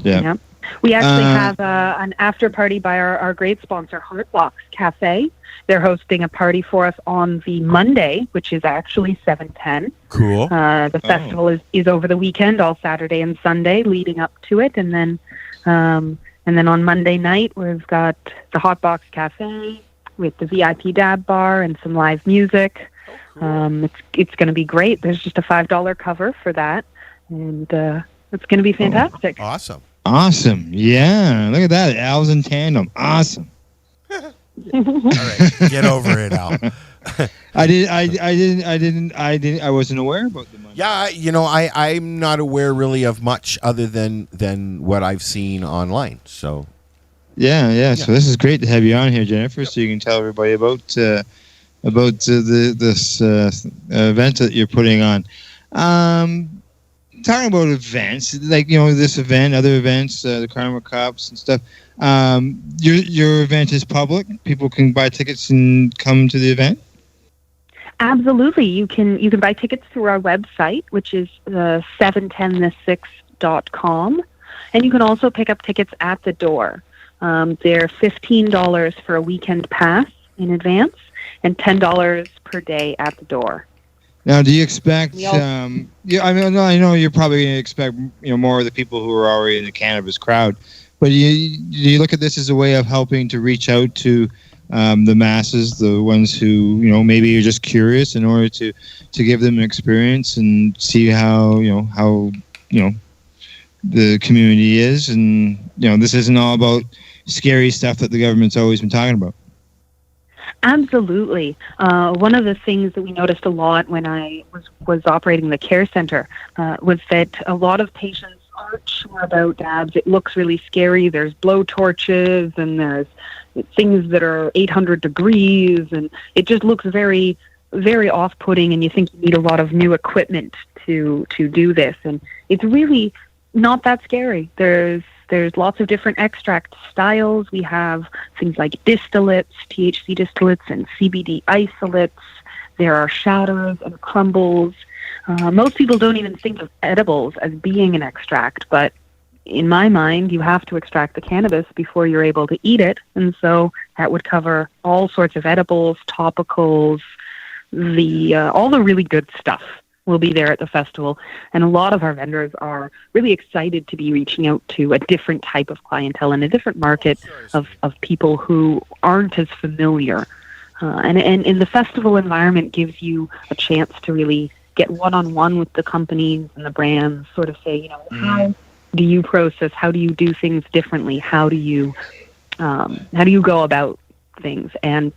Yeah. We actually have an after party by our great sponsor, Heartbox Cafe. They're hosting a party for us on the Monday, which is actually 7/10. Cool. The festival is over the weekend, all Saturday and Sunday, leading up to it, and then on Monday night we've got the Hotbox Cafe with the VIP dab bar and some live music. It's going to be great. There's just a $5 cover for that, and it's going to be fantastic. Awesome. Yeah, look at that. Al's in tandem. Awesome. All right, get over it, Al. I wasn't aware about the money. Yeah, I'm not aware really of much other than what I've seen online. So yeah. So this is great to have you on here, Jennifer, so you can tell everybody about this event that you're putting on. Talking about events, like this event, other events, the Karma Cups and stuff. Your event is public. People can buy tickets and come to the event. Absolutely, you can buy tickets through our website, which is 710the6.com, and you can also pick up tickets at the door. They're $15 for a weekend pass in advance, and $10 per day at the door. Now, do you expect? I know you're probably going to expect more of the people who are already in the cannabis crowd, but do you look at this as a way of helping to reach out to the masses, the ones who maybe you're just curious, in order to give them an experience and see how the community is, and this isn't all about scary stuff that the government's always been talking about. Absolutely. One of the things that we noticed a lot when I was operating the care center was that a lot of patients aren't sure about dabs. It looks really scary. There's blow torches and there's things that are 800 degrees, and it just looks very, very off-putting, and you think you need a lot of new equipment to do this. And it's really not that scary. There's lots of different extract styles. We have things like distillates, THC distillates, and CBD isolates. There are shatters and crumbles. Most people don't even think of edibles as being an extract, but in my mind, you have to extract the cannabis before you're able to eat it. And so that would cover all sorts of edibles, topicals, all the really good stuff. will be there at the festival. And a lot of our vendors are really excited to be reaching out to a different type of clientele and a different market of people who aren't as familiar. And the festival environment gives you a chance to really get one-on-one with the companies and the brands, sort of say, you know, how do you process, how do you do things differently, how do you go about things? And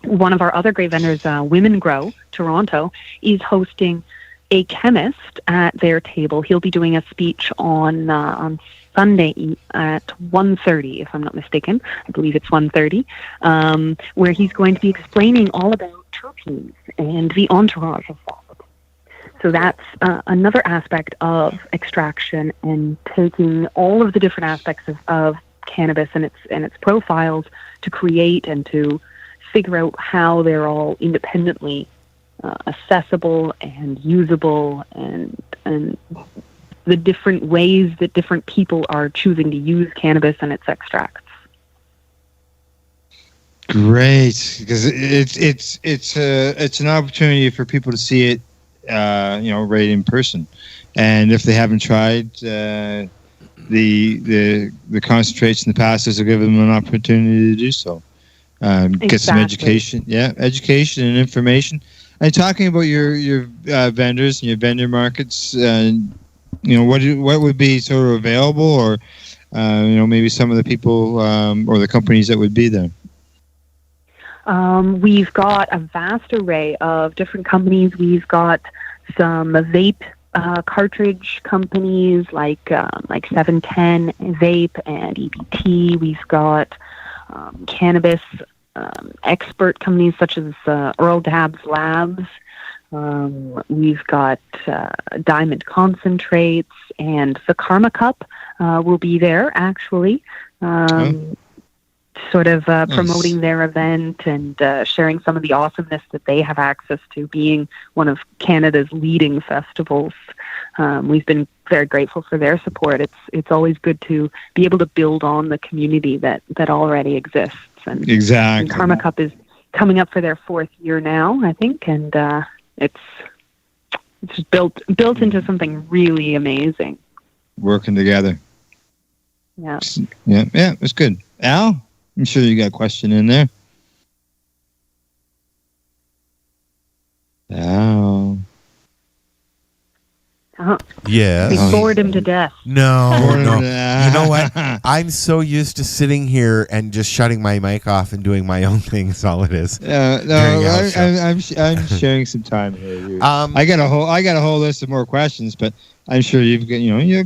one of our other great vendors, Women Grow Toronto, is hosting a chemist at their table. He'll be doing a speech on Sunday at 1:30, if I'm not mistaken. I believe it's 1:30, where he's going to be explaining all about terpenes and the entourage of that. So that's another aspect of extraction and taking all of the different aspects of cannabis and its profiles to create and to figure out how they're all independently accessible and usable, and the different ways that different people are choosing to use cannabis and its extracts. Great, because it's an opportunity for people to see it, right in person, and if they haven't tried the concentrates and the pastas, will give them an opportunity to do so. Get some education, education and information. And talking about your vendors and your vendor markets, what would be sort of available, or maybe some of the people or the companies that would be there. We've got a vast array of different companies. We've got some vape cartridge companies like 710 Vape and EBT. We've got cannabis expert companies such as Earl Dabs Labs. We've got Diamond Concentrates, and the Karma Cup will be there, actually. Sort of promoting their event and sharing some of the awesomeness that they have access to, being one of Canada's leading festivals. We've been very grateful for their support. It's always good to be able to build on the community that already exists. And, exactly. And Karma Cup is coming up for their 4th year now, I think, and it's built into something really amazing. Working together. Yeah. Yeah, it's good. Al, I'm sure you got a question in there. Al. Yeah. We bored him to death. No. You know what? I'm so used to sitting here and just shutting my mic off and doing my own thing. That's all it is. I'm sharing some time here. I got a whole list of more questions, but I'm sure you've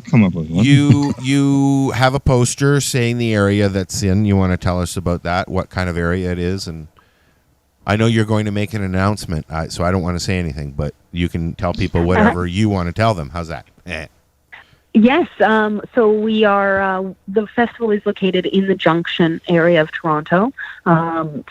come up with one. You have a poster saying the area that's in. You want to tell us about that? What kind of area it is? And I know you're going to make an announcement, so I don't want to say anything, but you can tell people whatever you want to tell them. How's that? Yes. So we are. The festival is located in the Junction area of Toronto.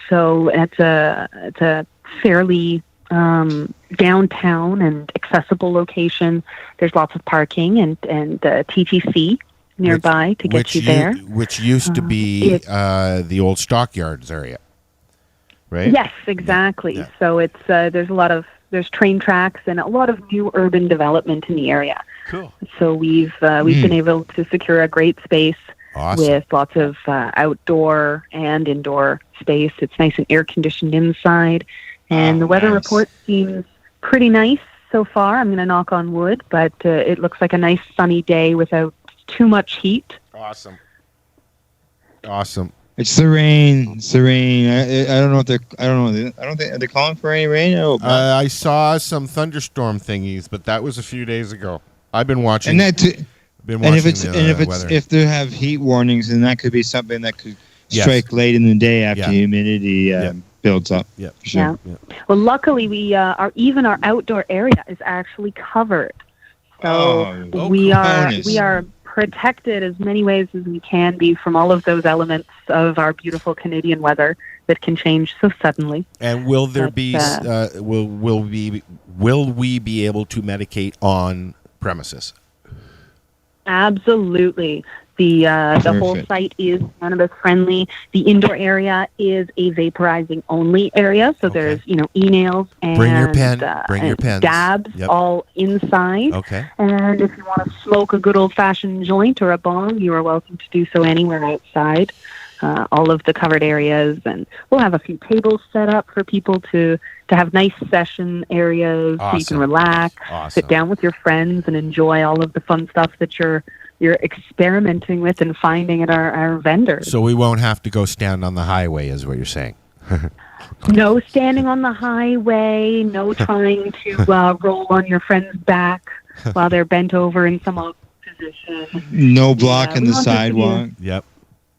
So it's a fairly downtown and accessible location. There's lots of parking and TTC nearby to get you there. Which used to be the old Stockyards area, right? Yes, exactly. Yeah. So it's there's train tracks and a lot of new urban development in the area. Cool. So we've been able to secure a great space. Awesome. With lots of outdoor and indoor space. It's nice and air conditioned inside. And the weather report seems pretty nice so far. I'm going to knock on wood, but it looks like a nice sunny day without too much heat. Awesome. It's the rain. I don't know if they're. I don't know. I don't think. Are they calling for any rain? I saw some thunderstorm thingies, but that was a few days ago. I've been watching. If they have heat warnings, then that could be something that could strike late in the day after humidity builds up. Yeah, sure. Yeah. Well, luckily our outdoor area is actually covered, so we are protected as many ways as we can be from all of those elements of our beautiful Canadian weather that can change so suddenly. And will there be will we be able to medicate on premises? Absolutely. The whole Perfect. site is cannabis friendly. The indoor area is a vaporizing only area, so there's e-nails and Bring your pen. Bring your pens. dabs Yep. all inside. Okay. And if you want to smoke a good old fashioned joint or a bong, you are welcome to do so anywhere outside. All of the covered areas, and we'll have a few tables set up for people to have nice session areas so you can relax, sit down with your friends, and enjoy all of the fun stuff that you're experimenting with and finding at our vendors. So we won't have to go stand on the highway, is what you're saying. No standing on the highway, no trying to roll on your friend's back while they're bent over in some awkward position. No blocking we the want this to be- sidewalk. Yep.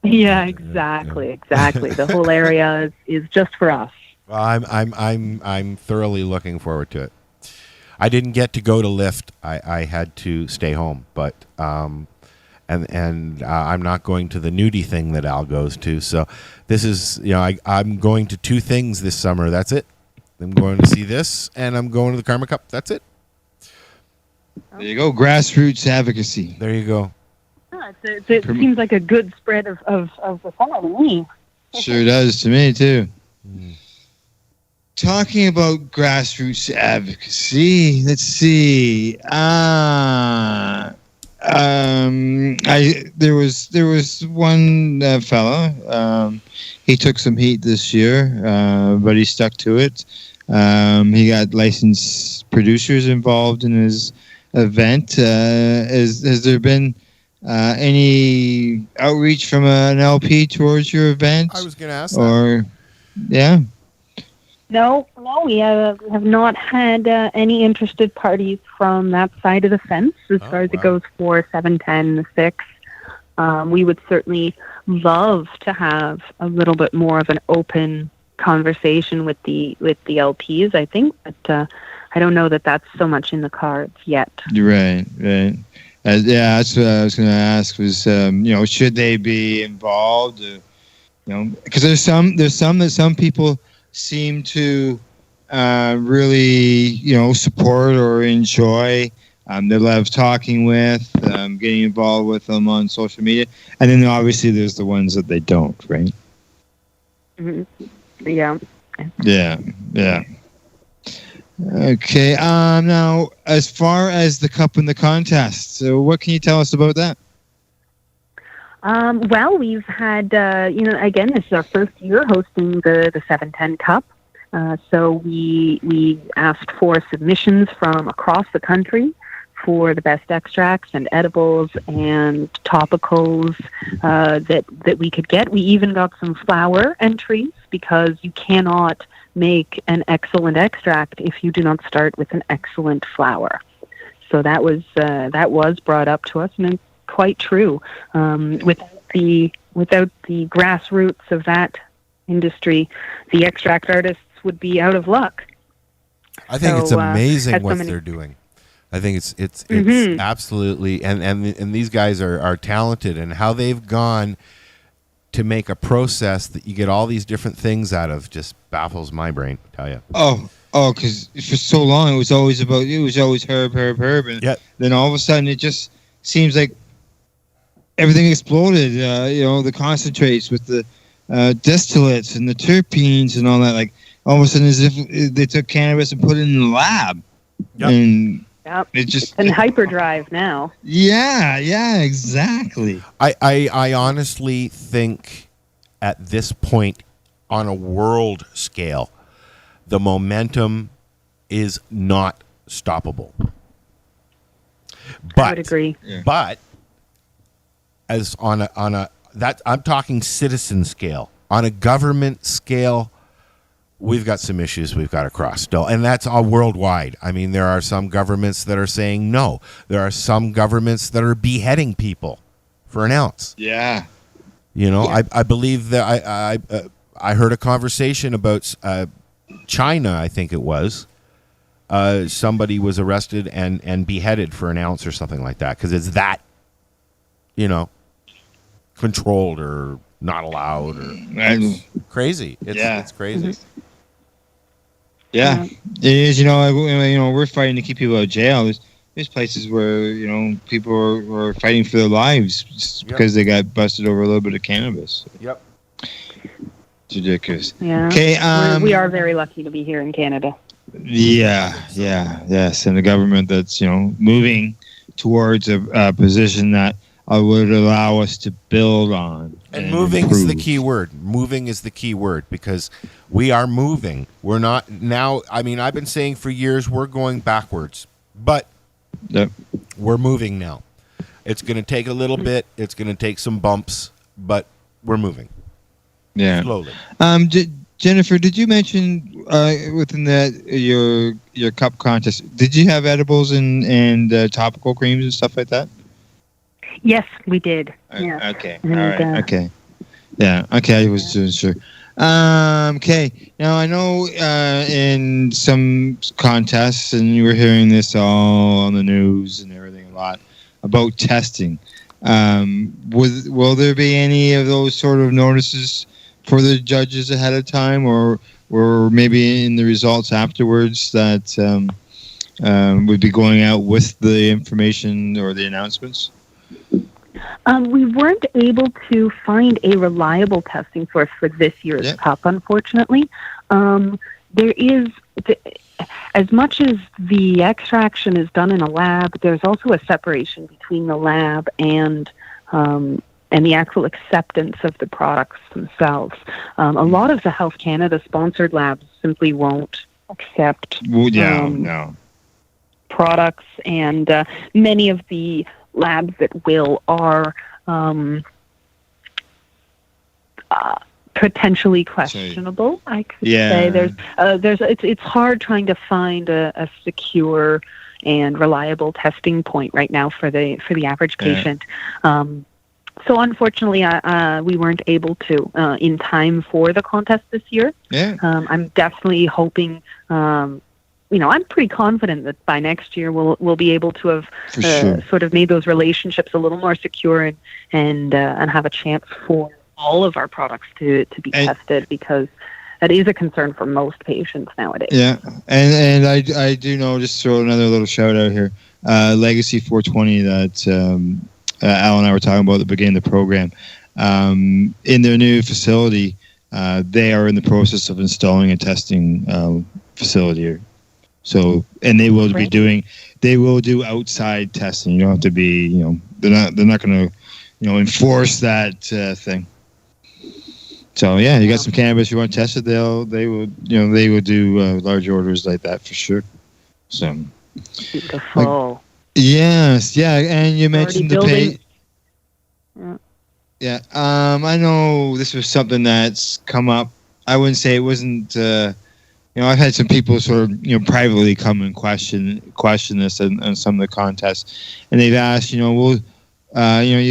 Yeah, exactly. The whole area is just for us. Well, I'm thoroughly looking forward to it. I didn't get to go to Lyft. I had to stay home, but and I'm not going to the nudie thing that Al goes to. So this is, I'm going to 2 things this summer. That's it. I'm going to see this, and I'm going to the Karma Cup. That's it. There you go. Grassroots advocacy. There you go. It seems like a good spread of the summer to me. Sure does to me too. Talking about grassroots advocacy, let's see. There was one fella. He took some heat this year, but he stuck to it. He got licensed producers involved in his event. Has there been any outreach from an LP towards your event? I was going to ask that. Or, yeah. No, we have not had any interested parties from that side of the fence as far as it goes for 710 6. We would certainly love to have a little bit more of an open conversation with the LPs, I think, but I don't know that that's so much in the cards yet. Right. Yeah, that's what I was going to ask. Was should they be involved? Because there's some people seem to really support or enjoy. They love talking with, getting involved with them on social media, and then obviously there's the ones that they don't, right? Mm-hmm. Yeah. Yeah. Okay. Now, as far as the cup and the contest, so what can you tell us about that? Well, we've had, again, this is our first year hosting the 710 Cup. So we asked for submissions from across the country for the best extracts and edibles and topicals that we could get. We even got some flower entries because you cannot make an excellent extract if you do not start with an excellent flower. So that was brought up to us, and it's quite true. Without the grassroots of that industry, the extract artists would be out of luck. I think it's amazing what they're doing. I think it's absolutely, and these guys are talented, and how they've gone to make a process that you get all these different things out of just baffles my brain, I tell you. Oh, because for so long it was always herb, and then all of a sudden it just seems like everything exploded. The concentrates with the distillates and the terpenes and all that. Like all of a sudden, as if they took cannabis and put it in the lab. Yep. And it just hyperdrive now. Yeah, exactly. I honestly think at this point, on a world scale, the momentum is not stoppable. But, I would agree. But as on a that I'm talking citizen scale. On a government scale, we've got some issues we've got to cross still, and that's all worldwide. I mean, there are some governments that are saying no. There are some governments that are beheading people for an ounce. Yeah. I believe that I heard a conversation about China, I think it was. Somebody was arrested and beheaded for an ounce or something like that because it's that, controlled or not allowed or it's crazy. It's crazy. Yeah, it is. We're fighting to keep people out of jail. there's places where people are fighting for their lives just because they got busted over a little bit of cannabis. Yep. It's ridiculous. Yeah. Okay. We are very lucky to be here in Canada. Yes, and the government that's moving towards a position that would allow us to build on. And moving is the key word. Moving is the key word because we are moving. We're not now. I mean, I've been saying for years we're going backwards, but we're moving now. It's going to take a little bit. It's going to take some bumps, but we're moving. Yeah. Slowly. Jennifer, did you mention within that your cup contest? Did you have edibles and topical creams and stuff like that? Yes, we did. Yeah. Okay. All right. Okay. Yeah. Okay. I was just sure. Okay. Now I know in some contests, and you were hearing this all on the news and everything a lot about testing. Will there be any of those sort of notices for the judges ahead of time, or maybe in the results afterwards that would be going out with the information or the announcements? We weren't able to find a reliable testing source for this year's cup, unfortunately. There is, as much as the extraction is done in a lab, there's also a separation between the lab and the actual acceptance of the products themselves. A lot of the Health Canada sponsored labs simply won't accept products, and many of the labs that will are potentially questionable. I could say it's hard trying to find a secure and reliable testing point right now for the average patient. So unfortunately, we weren't able to in time for the contest this year. I'm definitely hoping. I'm pretty confident that by next year we'll be able to have sort of made those relationships a little more secure and have a chance for all of our products to be tested, because that is a concern for most patients nowadays. Yeah, and I do know, just throw another little shout out here, Legacy 420 that Al and I were talking about at the beginning of the program. In their new facility, they are in the process of installing a testing facility here. So, and they will do outside testing. You don't have to be, they're not going to, enforce that thing. So yeah, you got some cannabis you want tested, they will do large orders like that for sure. So beautiful. Yes, yeah, and you mentioned the pay. Yeah, I know this was something that's come up. I wouldn't say it wasn't. I've had some people sort of, privately come and question this on some of the contests, and they've asked, you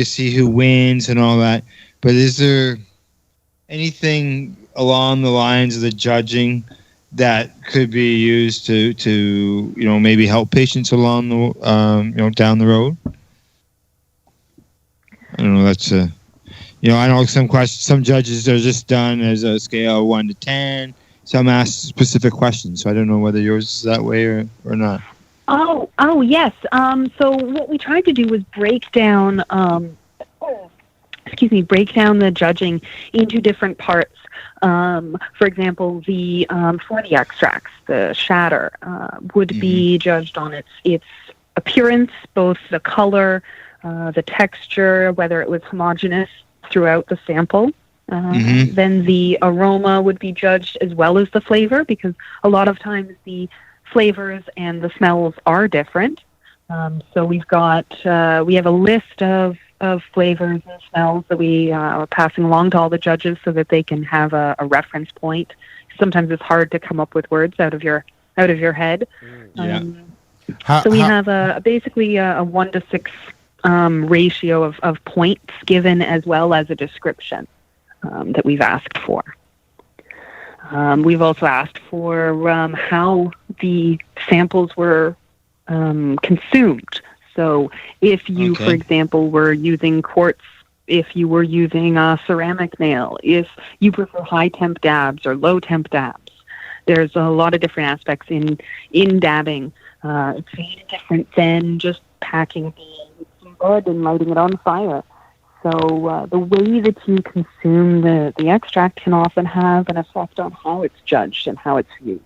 see who wins and all that, but is there anything along the lines of the judging that could be used to maybe help patients along the down the road? I don't know. That's I know some judges are just done as a scale of 1 to 10. Some ask specific questions, so I don't know whether yours is that way or not. Oh yes. So what we tried to do was break down the judging into different parts. For example, for the extracts, the shatter would be judged on its appearance, both the color, the texture, whether it was homogeneous throughout the sample. Then the aroma would be judged as well as the flavor, because a lot of times the flavors and the smells are different. So we have a list of flavors and smells that we are passing along to all the judges so that they can have a reference point. Sometimes it's hard to come up with words out of your head. So we have basically a 1 to 6 ratio of points given, as well as a description that we've asked for. We've also asked for how the samples were consumed. So if you, for example, were using quartz, if you were using a ceramic nail, if you prefer high temp dabs or low temp dabs, there's a lot of different aspects in dabbing It's very different than just packing some bud and lighting it on fire. So the way that you consume the extract can often have an effect on how it's judged and how it's viewed.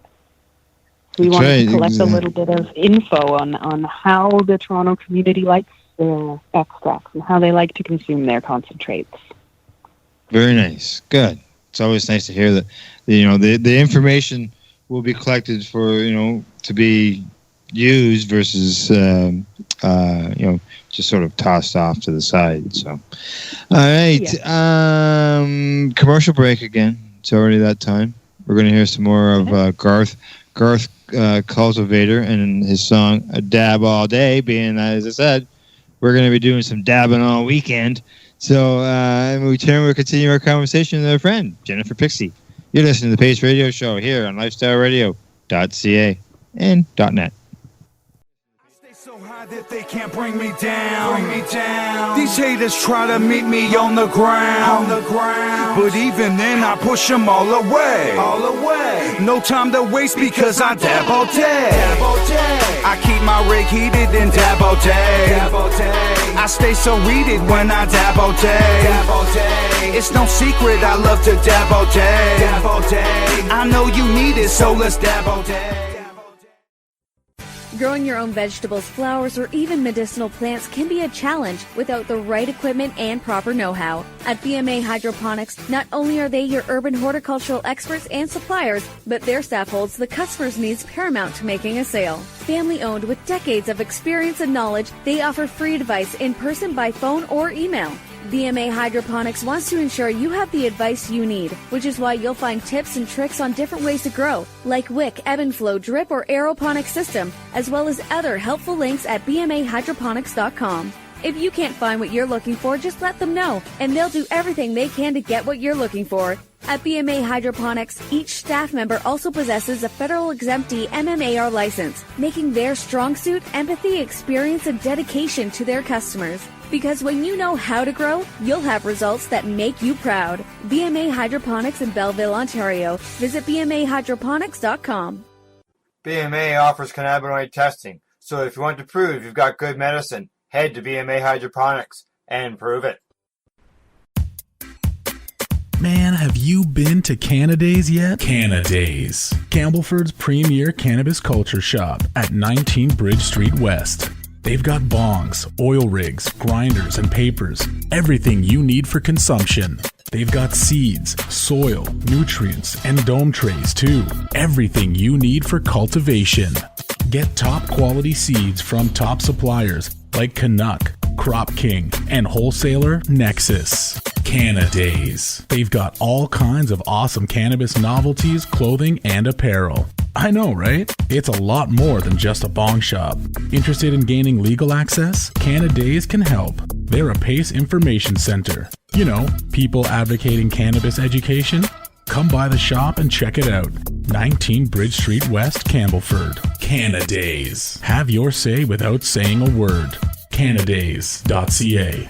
So we want to collect a little bit of info on how the Toronto community likes their extracts and how they like to consume their concentrates. Very nice. Good. It's always nice to hear that, the information will be collected for, to be used versus, just sort of tossed off to the side. So, all right. Yeah. Commercial break again. It's already that time. We're going to hear some more of Garth Cultivator and his song "A Dab All Day," being that, as I said, we're going to be doing some dabbing all weekend. So, in return, we'll continue our conversation with our friend, Jennifer Pixie. You're listening to the P.A.C.E. Radio Show here on lifestyleradio.ca and .net. That they can't bring me down. These haters try to meet me on the ground. But even then I push them all away. No time to waste because I dab all day. I keep my rig heated and dab all day. I stay so heated when I dab all day. It's no secret I love to dab all day. I know you need it, so let's dab all day. Growing your own vegetables, flowers, or even medicinal plants can be a challenge without the right equipment and proper know-how. At BMA Hydroponics, not only are they your urban horticultural experts and suppliers, but their staff holds the customer's needs paramount to making a sale. Family-owned with decades of experience and knowledge, they offer free advice in person, by phone, or email. BMA Hydroponics wants to ensure you have the advice you need, which is why you'll find tips and tricks on different ways to grow, like wick, ebb and flow, drip, or aeroponics system, as well as other helpful links at bmahydroponics.com. If you can't find what you're looking for, just let them know, and they'll do everything they can to get what you're looking for. At BMA Hydroponics, each staff member also possesses a federal exemptee MMAR license, making their strong suit empathy, experience, and dedication to their customers. Because when you know how to grow, you'll have results that make you proud. BMA Hydroponics in Belleville, Ontario. Visit bmahydroponics.com. BMA offers cannabinoid testing, so if you want to prove you've got good medicine, head to BMA Hydroponics and prove it. Man, have you been to Canadays yet? Canadays, Campbellford's premier cannabis culture shop at 19 Bridge Street West. They've got bongs, oil rigs, grinders, and papers. Everything you need for consumption. They've got seeds, soil, nutrients, and dome trays too. Everything you need for cultivation. Get top quality seeds from top suppliers like Canuck, Crop King, and wholesaler Nexus. Canadays. They've got all kinds of awesome cannabis novelties, clothing, and apparel. I know, right? It's a lot more than just a bong shop. Interested in gaining legal access? Canadays can help. They're a P.A.C.E. information center. You know, people advocating cannabis education. Come by the shop and check it out. 19 Bridge Street West, Campbellford. Canadays. Have your say without saying a word. Canadays.ca.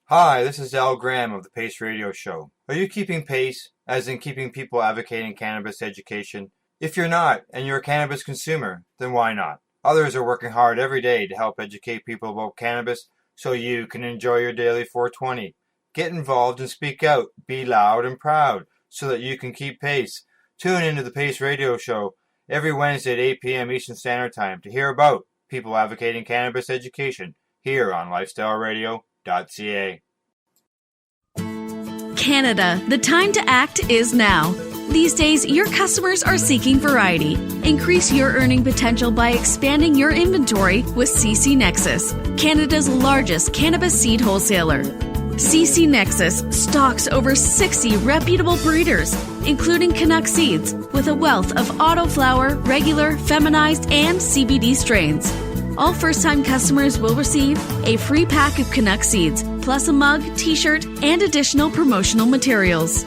Hi, this is Al Graham of the P.A.C.E. Radio Show. Are you keeping pace, as in keeping people advocating cannabis education? If you're not, and you're a cannabis consumer, then why not? Others are working hard every day to help educate people about cannabis so you can enjoy your daily 420. Get involved and speak out. Be loud and proud so that you can keep pace. Tune into the P.A.C.E. Radio Show every Wednesday at 8 p.m. Eastern Standard Time to hear about people advocating cannabis education here on lifestyleradio.ca. Canada, the time to act is now. These days, your customers are seeking variety. Increase your earning potential by expanding your inventory with CC Nexus, Canada's largest cannabis seed wholesaler. CC Nexus stocks over 60 reputable breeders, including Canuck seeds, with a wealth of autoflower, regular, feminized, and CBD strains. All first-time customers will receive a free pack of Canuck seeds, plus a mug, t-shirt, and additional promotional materials.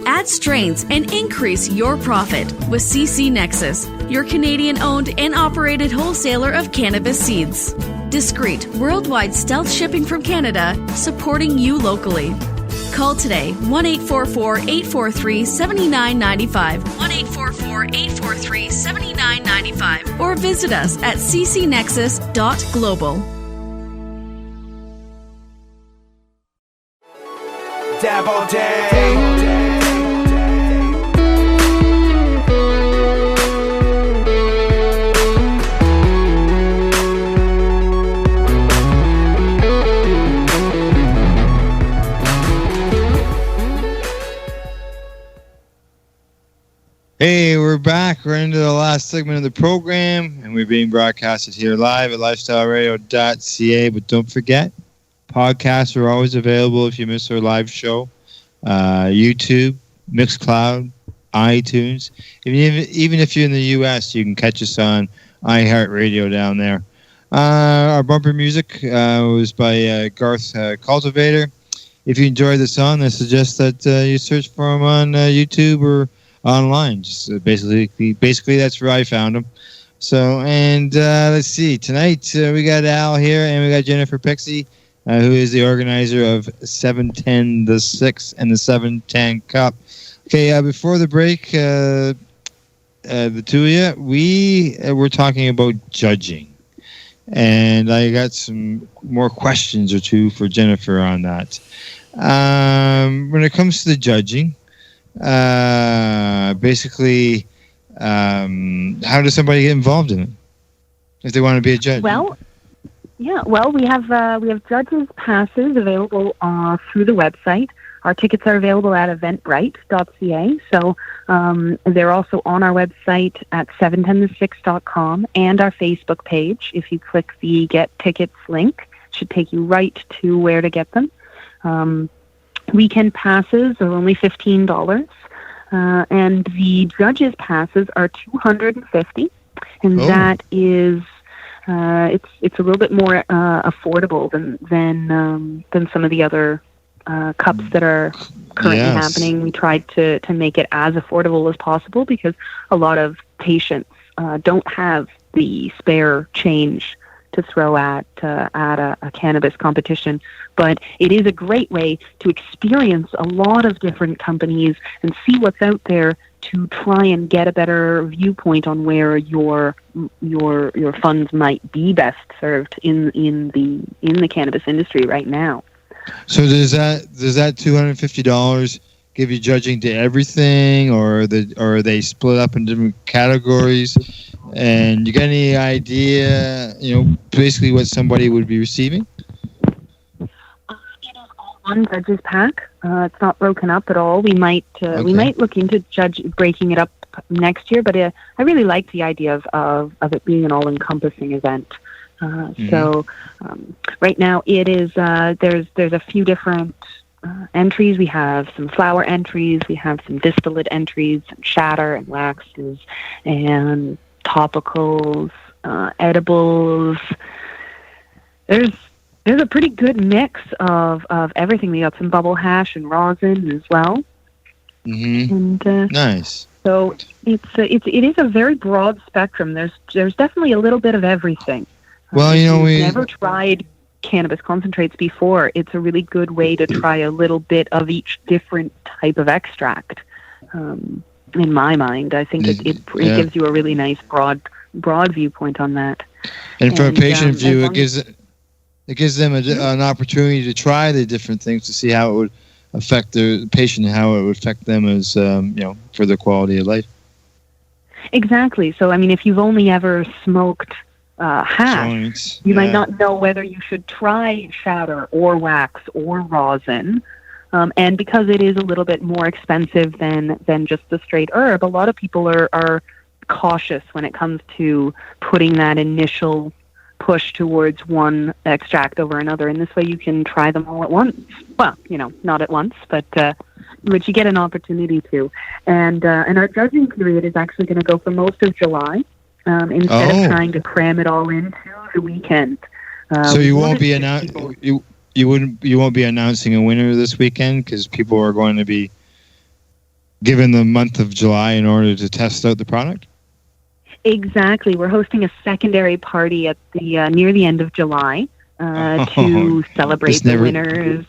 Add strains and increase your profit with CC Nexus, your Canadian-owned and operated wholesaler of cannabis seeds. Discreet, worldwide stealth shipping from Canada, supporting you locally. Call today 1-844-843-7995, 1-844-843-7995, or visit us at ccnexus.global. Dab all day. Hey, we're back. We're into the last segment of the program, and we're being broadcasted here live at lifestyleradio.ca. But don't forget, podcasts are always available if you miss our live show. YouTube, Mixcloud, iTunes. Even if you're in the U.S., you can catch us on iHeartRadio down there. Our bumper music was by Garth Cultivator. If you enjoyed the song, I suggest that you search for him on YouTube or online. Just basically that's where I found him. So, and let's see. Tonight we got Al here, and we got Jennifer Pixie, who is the organizer of 710 the 6 and the 710 Cup. Okay, before the break, the two of you, we were talking about judging. And I got some more questions or two for Jennifer on that. When it comes to the judging, basically, how does somebody get involved in it if they want to be a judge? Well, we have judges' passes available through the website. Our tickets are available at eventbrite.ca. So they're also on our website at 710the6.com and our Facebook page. If you click the Get Tickets link, it should take you right to where to get them. Weekend passes are only $15, and the judges' passes are $250, and that is it's a little bit more affordable than some of the other cups that are currently happening. We tried to make it as affordable as possible because a lot of patients don't have the spare change to throw at a cannabis competition. But it is a great way to experience a lot of different companies and see what's out there to try and get a better viewpoint on where your funds might be best served in the cannabis industry right now. So does that $250 give you judging to everything, or are they split up in different categories? And you got any idea, basically what somebody would be receiving? One judge's pack. It's not broken up at all. We might look into breaking it up next year, but I really like the idea of it being an all-encompassing event. So right now it is. There's a few different entries. We have some flower entries. We have some distillate entries, some shatter and waxes, and topicals, edibles. There's a pretty good mix of everything. We got some bubble hash and rosin as well. Mm-hmm. And nice. So it is a very broad spectrum. There's definitely a little bit of everything. Well, we've never tried cannabis concentrates before. It's a really good way to try a little bit of each different type of extract. In my mind, I think it gives you a really nice broad viewpoint on that. And from a patient view, it gives them an opportunity to try the different things to see how it would affect the patient, how it would affect them as for their quality of life. Exactly. So, I mean, if you've only ever smoked hash, you might not know whether you should try shatter or wax or rosin. And because it is a little bit more expensive than just the straight herb, a lot of people are cautious when it comes to putting that initial push towards one extract over another. And this way you can try them all at once. Well, not at once, but you get an opportunity to. And our judging period is actually going to go for most of July. Instead of trying to cram it all into the weekend. So you won't be you won't be announcing a winner this weekend because people are going to be given the month of July in order to test out the product? Exactly. We're hosting a secondary party at the near the end of July to celebrate the winners.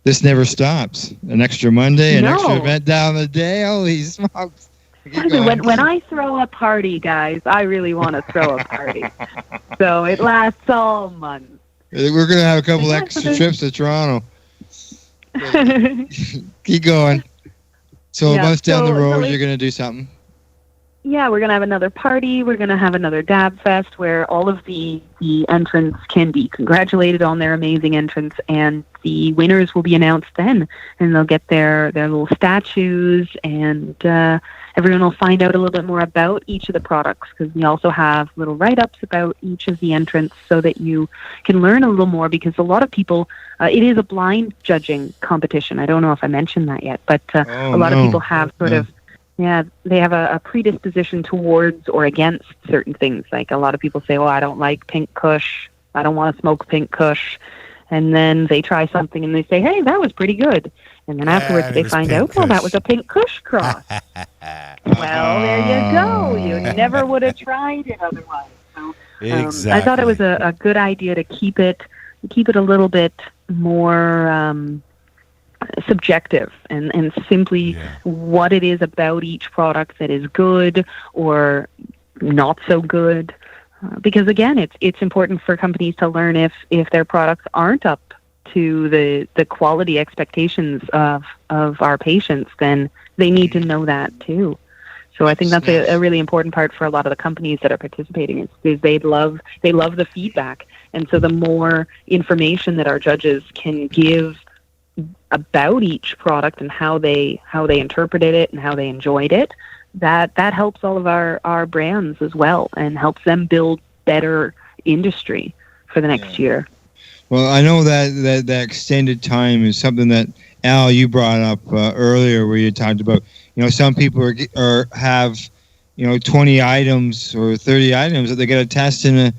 This never stops. An extra Monday, an No. extra event down the day. Holy smokes. Keep going. When I throw a party, guys, I really want to throw a party. So it lasts all month. We're going to have a couple extra trips to Toronto. Keep going. So a month down the road, you're going to do something. Yeah, we're going to have another party. We're going to have another Dab Fest where all of the entrants can be congratulated on their amazing entrance, and the winners will be announced then, and they'll get their little statues, and everyone will find out a little bit more about each of the products, because we also have little write-ups about each of the entrants so that you can learn a little more, because a lot of people, it is a blind judging competition. I don't know if I mentioned that yet, but a lot of people have sort of, they have a predisposition towards or against certain things. Like a lot of people say, oh, I don't like pink kush. I don't want to smoke pink kush. And then they try something and they say, hey, that was pretty good. And then afterwards they find out, oh, that was a pink kush cross. Well, there you go. You never would have tried it otherwise. So, Exactly. I thought it was a good idea to keep it a little bit more subjective and simply what it is about each product that is good or not so good. Because again, it's important for companies to learn if their products aren't up to the quality expectations of our patients, then they need to know that too. So I think that's a really important part for a lot of the companies that are participating is they love the feedback. And so the more information that our judges can give about each product and how they interpreted it and how they enjoyed it, that helps all of our brands as well and helps them build better industry for the next year. Well, I know that extended time is something that, Al, you brought up earlier, where you talked about, some people have 20 items or 30 items that they got to test in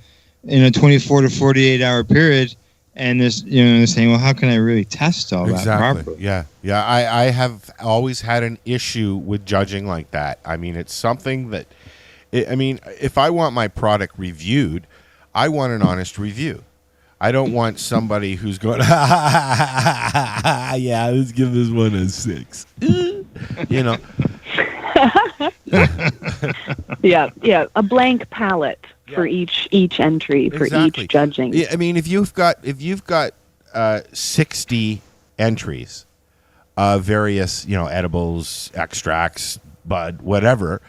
a 24 to 48 hour period. And this, they're saying, well, how can I really test all that properly? Yeah. I have always had an issue with judging like that. I mean, it's something that, if I want my product reviewed, I want an honest review. I don't want somebody who's going, yeah, let's give this one a 6. Yeah, a blank palette for each entry, for each judging. Yeah, I mean, if you've got 60 entries of various, edibles, extracts, bud, whatever,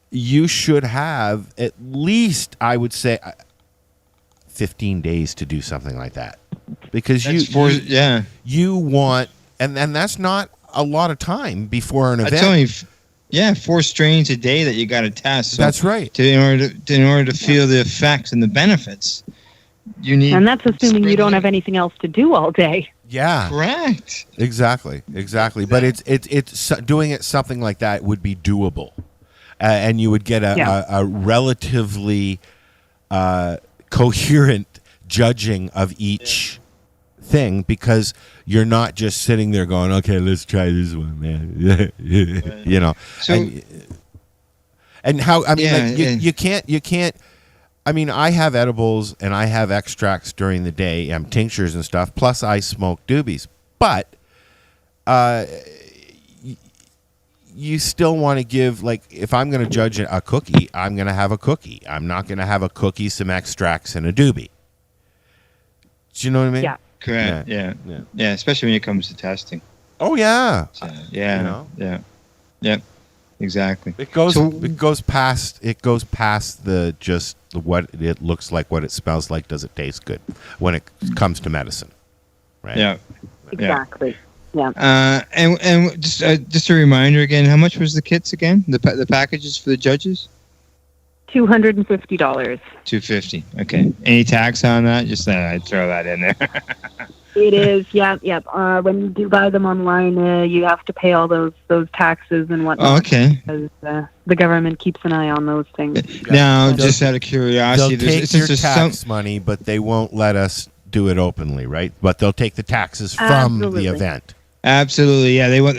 you should have at least, I would say, 15 days to do something like that, because you want, and that's not a lot of time before an event. It's only 4 strains a day that you got to test. So that's right. In order to feel the effects and the benefits, you need. And that's assuming you don't have anything else to do all day. Yeah, correct. Exactly. But it's doing it something like that would be doable, and you would get a relatively coherent judging of each thing, because you're not just sitting there going, okay, let's try this one, man. So, and how, I mean, you can't, I mean, I have edibles and I have extracts during the day, tinctures and stuff, plus I smoke doobies, but you still want to give, like, if I'm going to judge a cookie, I'm going to have a cookie. I'm not going to have a cookie, some extracts, and a doobie. Do you know what I mean? Yeah. Correct. Yeah. Especially when it comes to testing. Oh yeah. So, yeah. Exactly. It goes past the just what it looks like, what it smells like, does it taste good when it comes to medicine, right? Yeah. Exactly. Yeah. And just a reminder again, how much was the kits again? The packages for the judges? $250. $250. Okay. Any tax on that? Just that I'd throw that in there. It is. Yeah. When you do buy them online, you have to pay all those taxes and whatnot. Oh, okay. Because the government keeps an eye on those things. Now, just out of curiosity, they'll take your tax money, but they won't let us do it openly, right? But they'll take the taxes from the event. Absolutely, yeah. They want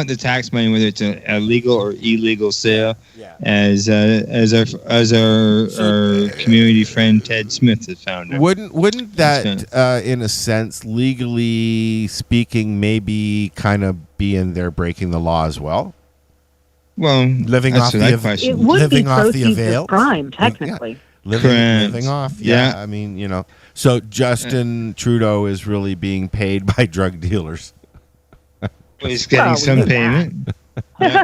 the tax money, whether it's a legal or illegal sale. Yeah. As our community friend Ted Smith has found out. Wouldn't that, in a sense, legally speaking, maybe kind of be in there breaking the law as well? Well, living off the question. It would living be off the proceeds avail. of crime, technically. Living off. Yeah. I mean, so Justin Trudeau is really being paid by drug dealers. Well, he's getting some payment. And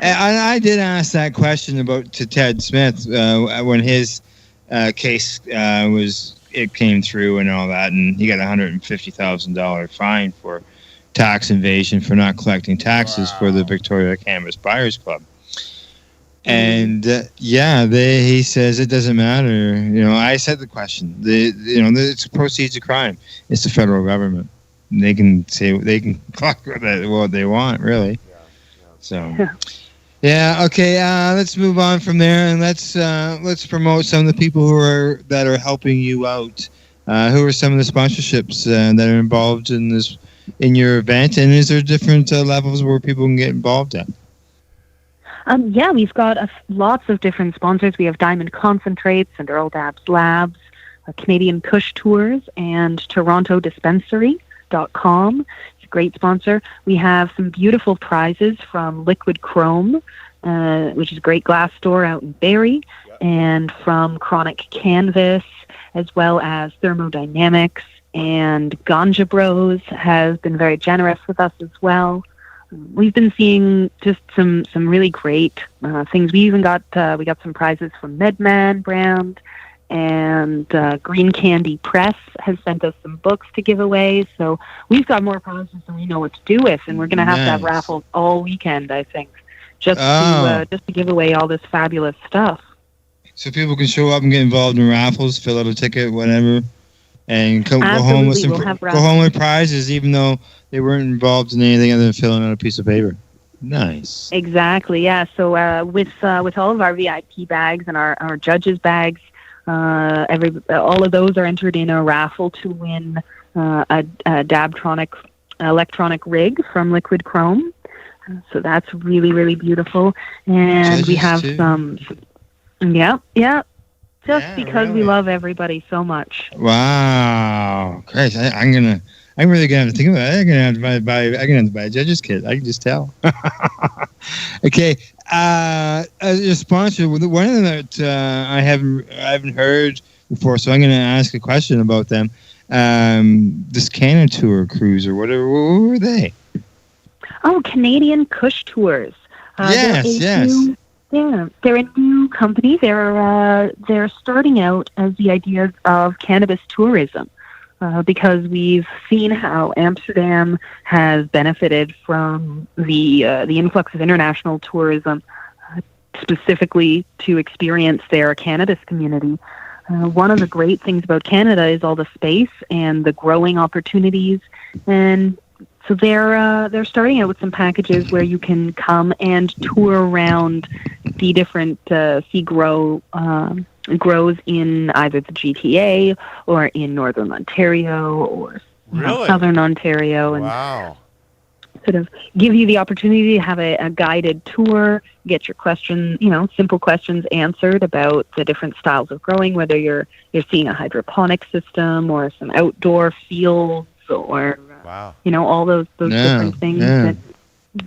I did ask that question to Ted Smith when his case came through and all that, and he got $150,000 fine for tax evasion for not collecting taxes for the Victoria Cannabis Buyers Club. And he says it doesn't matter. I said the question. It's proceeds of crime. It's the federal government. They can collect what they want, really. So, okay. Let's move on from there, and let's promote some of the people that are helping you out. Who are some of the sponsorships that are involved in your event, and is there different levels where people can get involved at? We've got lots of different sponsors. We have Diamond Concentrates and Earl Dabbs Labs, Canadian Kush Tours, and Toronto Dispensary.com. It's a great sponsor. We have some beautiful prizes from Liquid Chrome, which is a great glass store out in Barrie, and from Chronic Canvas, as well as Thermodynamics, and Ganja Bros has been very generous with us as well. We've been seeing just some really great things. We even got some prizes from Medman brand, and Green Candy Press has sent us some books to give away. So we've got more prizes than we know what to do with, and we're going to have raffles all weekend, I think, just to give away all this fabulous stuff. So people can show up and get involved in raffles, fill out a ticket, whatever, and go home with prizes, even though they weren't involved in anything other than filling out a piece of paper. Nice. Exactly. Yeah. So with all of our VIP bags and our judges' bags, all of those are entered in a raffle to win a Dabtronic electronic rig from Liquid Chrome. So that's really, really beautiful. And judges we have too. Some. Yeah. Just because we love everybody so much. Wow, Christ! I'm really gonna have to think about it. I'm gonna have to buy a judge's kit. I can just tell. Okay, as your sponsor, one of them that I haven't heard before, so I'm gonna ask a question about them. This Canada Tour cruise or whatever. What were they? Oh, Canadian Kush Tours. Yes. They're a new company. They're starting out as the idea of cannabis tourism, because we've seen how Amsterdam has benefited from the influx of international tourism, specifically to experience their cannabis community. One of the great things about Canada is all the space and the growing opportunities, and so they're starting out with some packages where you can come and tour around the different seed grows in either the GTA or in Northern Ontario or Southern Ontario, and sort of give you the opportunity to have a guided tour, get your simple questions answered about the different styles of growing, whether you're seeing a hydroponic system or some outdoor fields or all those different things.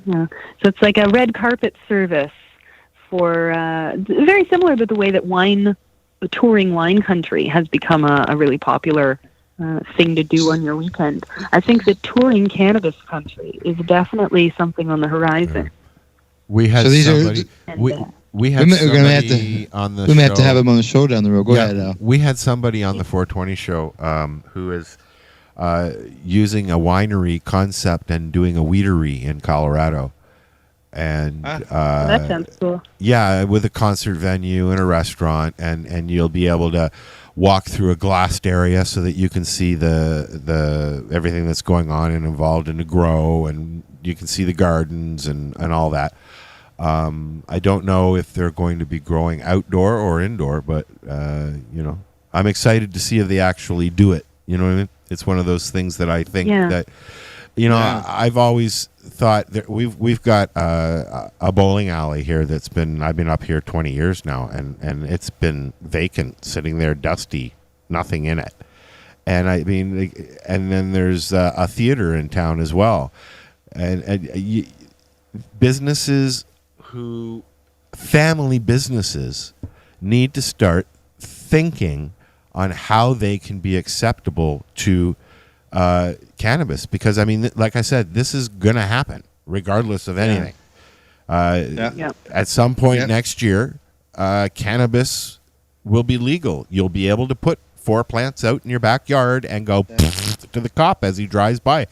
So it's like a red carpet service for very similar to the way that touring wine country has become a really popular thing to do on your weekend. I think that touring cannabis country is definitely something on the horizon. We had somebody. We had somebody on the show. We may have to have him on the show down the road. Go ahead, Al. We had somebody on the 420 show who is using a winery concept and doing a weedery in Colorado. And that sounds cool. Yeah, with a concert venue and a restaurant, and you'll be able to walk through a glassed area so that you can see the everything that's going on and involved in the grow, and you can see the gardens and all that. I don't know if they're going to be growing outdoor or indoor, but I'm excited to see if they actually do it. You know what I mean? It's one of those things that I think that You know, I've always thought that we've got a bowling alley here I've been up here 20 years now, and it's been vacant, sitting there, dusty, nothing in it. And I mean, and then there's a theater in town as well, and businesses family businesses need to start thinking on how they can be acceptable to cannabis, because I mean, like I said, this is going to happen regardless of anything. At some point next year, cannabis will be legal. You'll be able to put 4 plants out in your backyard and go to the cop as he drives by.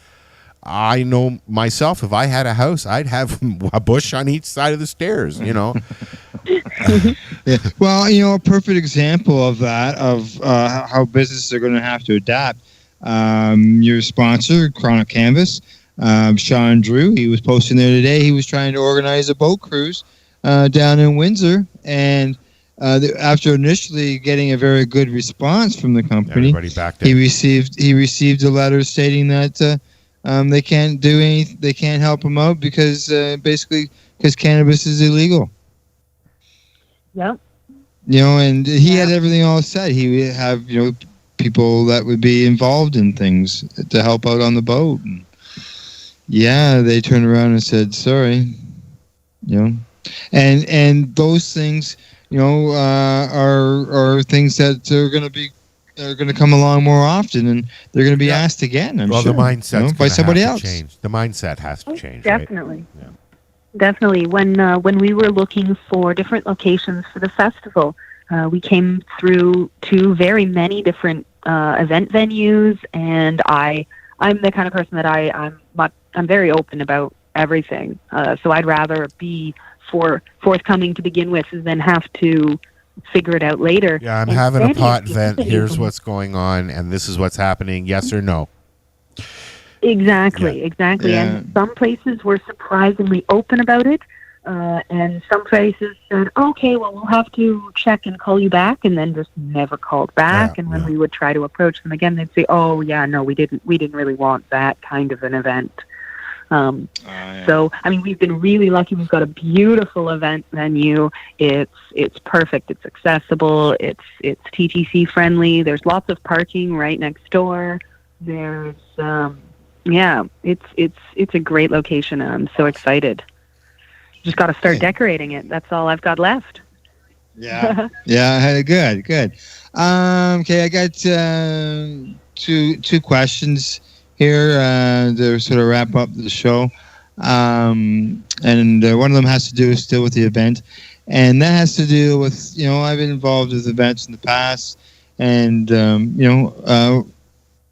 I know myself, if I had a house, I'd have a bush on each side of the stairs, you know. Well, you know, a perfect example of that, of how businesses are going to have to adapt. Your sponsor, Chronic Canvas, Sean Drew, he was posting there today. He was trying to organize a boat cruise down in Windsor, and after initially getting a very good response from the company, everybody backed it. He received a letter stating that they can't do anything. They can't help him out because cannabis is illegal. Yep. You know, and he had everything all set. He would have, you know, people that would be involved in things to help out on the boat. And they turned around and said, sorry, you know, and those things, you know, are things that are going to come along more often, and they're going to be asked again. I'm sure. The mindset by somebody else. Change. The mindset has to change. Definitely. Right? Yeah. Definitely. When we were looking for different locations for the festival, we came through to very many different event venues, and I'm the kind of person that I'm very open about everything. So I'd rather be forthcoming to begin with than have to figure it out later. Yeah, I'm having a pot vent. Here's what's going on, and this is what's happening. Yes or no? Exactly. Yeah. And some places were surprisingly open about it, and some places said, okay, well, we'll have to check and call you back, and then just never called back. And when we would try to approach them again, they'd say, oh, yeah, no, we didn't really want that kind of an event. So, I mean, we've been really lucky. We've got a beautiful event venue. It's perfect. It's accessible. It's TTC friendly. There's lots of parking right next door. There's it's a great location, and I'm so excited. Just got to start decorating it. That's all I've got left. Yeah. Good. Okay, I got two questions here to sort of wrap up the show, and one of them has to do still with the event, and that has to do with, you know, I've been involved with events in the past, and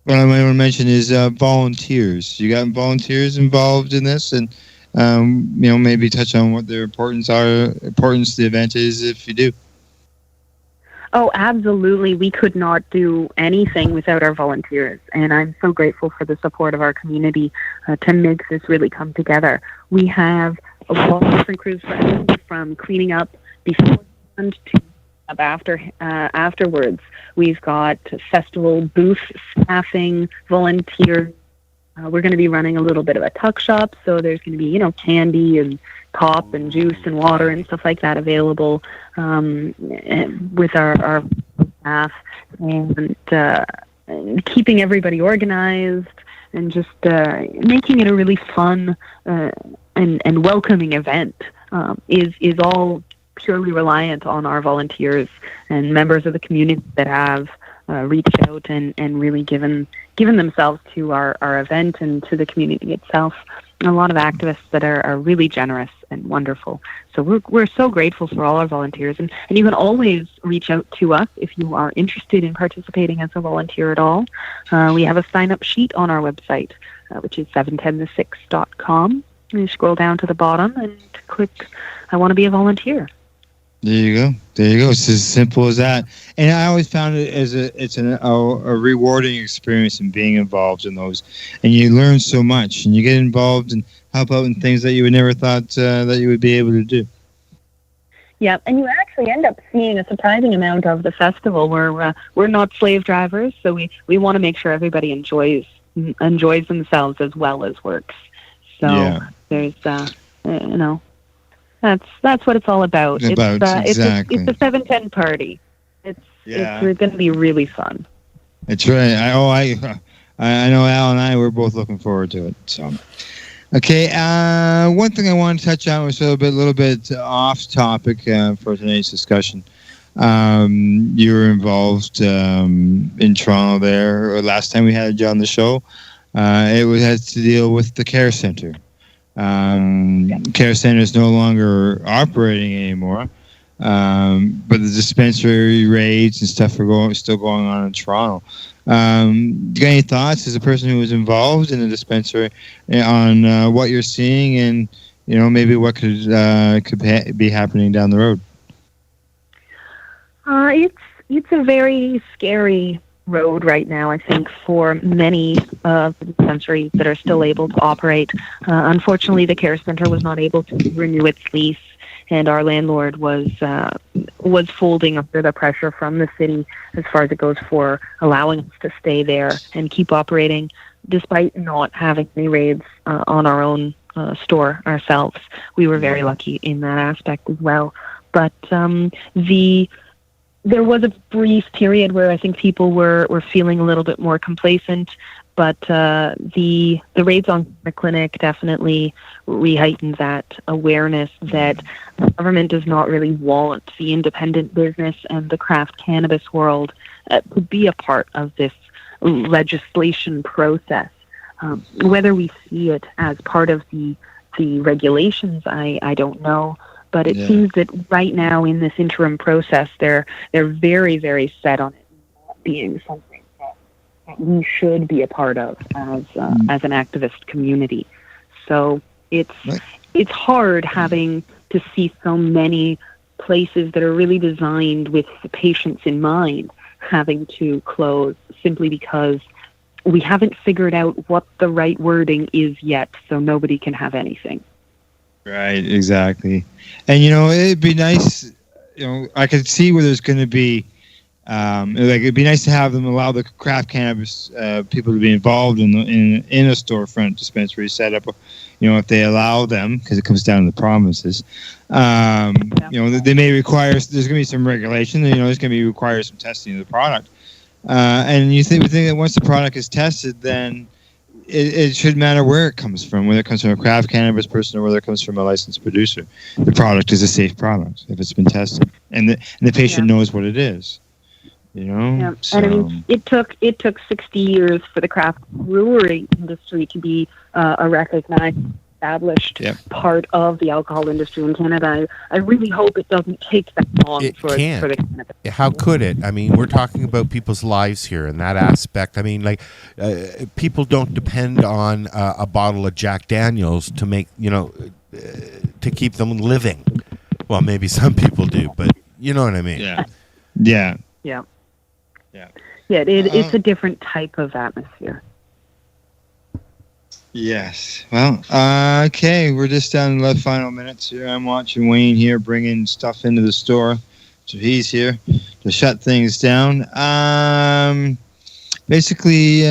what I want to mention is volunteers. You got volunteers involved in this, and you know, maybe touch on what their importance to the event is if you do. Oh, absolutely. We could not do anything without our volunteers, and I'm so grateful for the support of our community to make this really come together. We have a lot of different crews from cleaning up before and to up afterwards. We've got festival booth staffing, volunteers. We're going to be running a little bit of a tuck shop, so there's going to be, you know, candy and pop and juice and water and stuff like that available with our staff, and keeping everybody organized, and just making it a really fun and welcoming event is all purely reliant on our volunteers and members of the community that have reached out and really given themselves to our event and to the community itself. And a lot of activists that are really generous and wonderful. So we're so grateful for all our volunteers. And you can always reach out to us if you are interested in participating as a volunteer at all. We have a sign-up sheet on our website, which is 710the6.com. You scroll down to the bottom and click, I want to be a volunteer. There you go. It's as simple as that. And I always found it as a rewarding experience in being involved in those. And you learn so much, and you get involved and help out in things that you would never thought that you would be able to do. Yeah, and you actually end up seeing a surprising amount of the festival. We're not slave drivers, so we want to make sure everybody enjoys enjoys themselves as well as works. So there's, that's what it's all about. It's exactly. It's a 7:10 party. It's going to be really fun. That's right. I know Al and I were both looking forward to it. So, okay. One thing I want to touch on was a little bit off topic for tonight's discussion. You were involved in Toronto there, or last time we had you on the show. It had to deal with the care center. Care center is no longer operating anymore, but the dispensary raids and stuff are still going on in Toronto. You got any thoughts as a person who was involved in the dispensary on what you're seeing and maybe what could be happening down the road? It's a very scary road right now, I think, for many of the dispensaries that are still able to operate. Unfortunately, the care center was not able to renew its lease, and our landlord was folding under the pressure from the city as far as it goes for allowing us to stay there and keep operating, despite not having any raids on our own store ourselves. We were very lucky in that aspect as well. But there was a brief period where I think people were feeling a little bit more complacent, but the raids on the clinic definitely re-heightened that awareness that the government does not really want the independent business and the craft cannabis world to be a part of this legislation process. Whether we see it as part of the regulations, I don't know. But it seems that right now in this interim process, they're very, very set on it not being something that we should be a part of as an activist community. So it's hard having to see so many places that are really designed with the patients in mind having to close simply because we haven't figured out what the right wording is yet, so nobody can have anything. Right, exactly. And, it'd be nice, I could see where there's going to be, it'd be nice to have them allow the craft cannabis people to be involved in a storefront dispensary setup, if they allow them, because it comes down to the provinces. They may require, there's going to be some regulation, there's going to be require some testing of the product. And we think that once the product is tested, then it shouldn't matter where it comes from, whether it comes from a craft cannabis person or whether it comes from a licensed producer. The product is a safe product if it's been tested, and the patient knows what it is. Yeah. So, and I mean, it took 60 years for the craft brewery industry to be a recognized, established part of the alcohol industry in Canada. I really hope it doesn't take that long for the cannabis. How could it? I mean, we're talking about people's lives here in that aspect. I mean, people don't depend on a bottle of Jack Daniels to make, to keep them living. Well, maybe some people do, but you know what I mean. Yeah. It's a different type of atmosphere. Yes. Well, okay. We're just down to the final minutes here. I'm watching Wayne here bringing stuff into the store. So he's here to shut things down. Basically,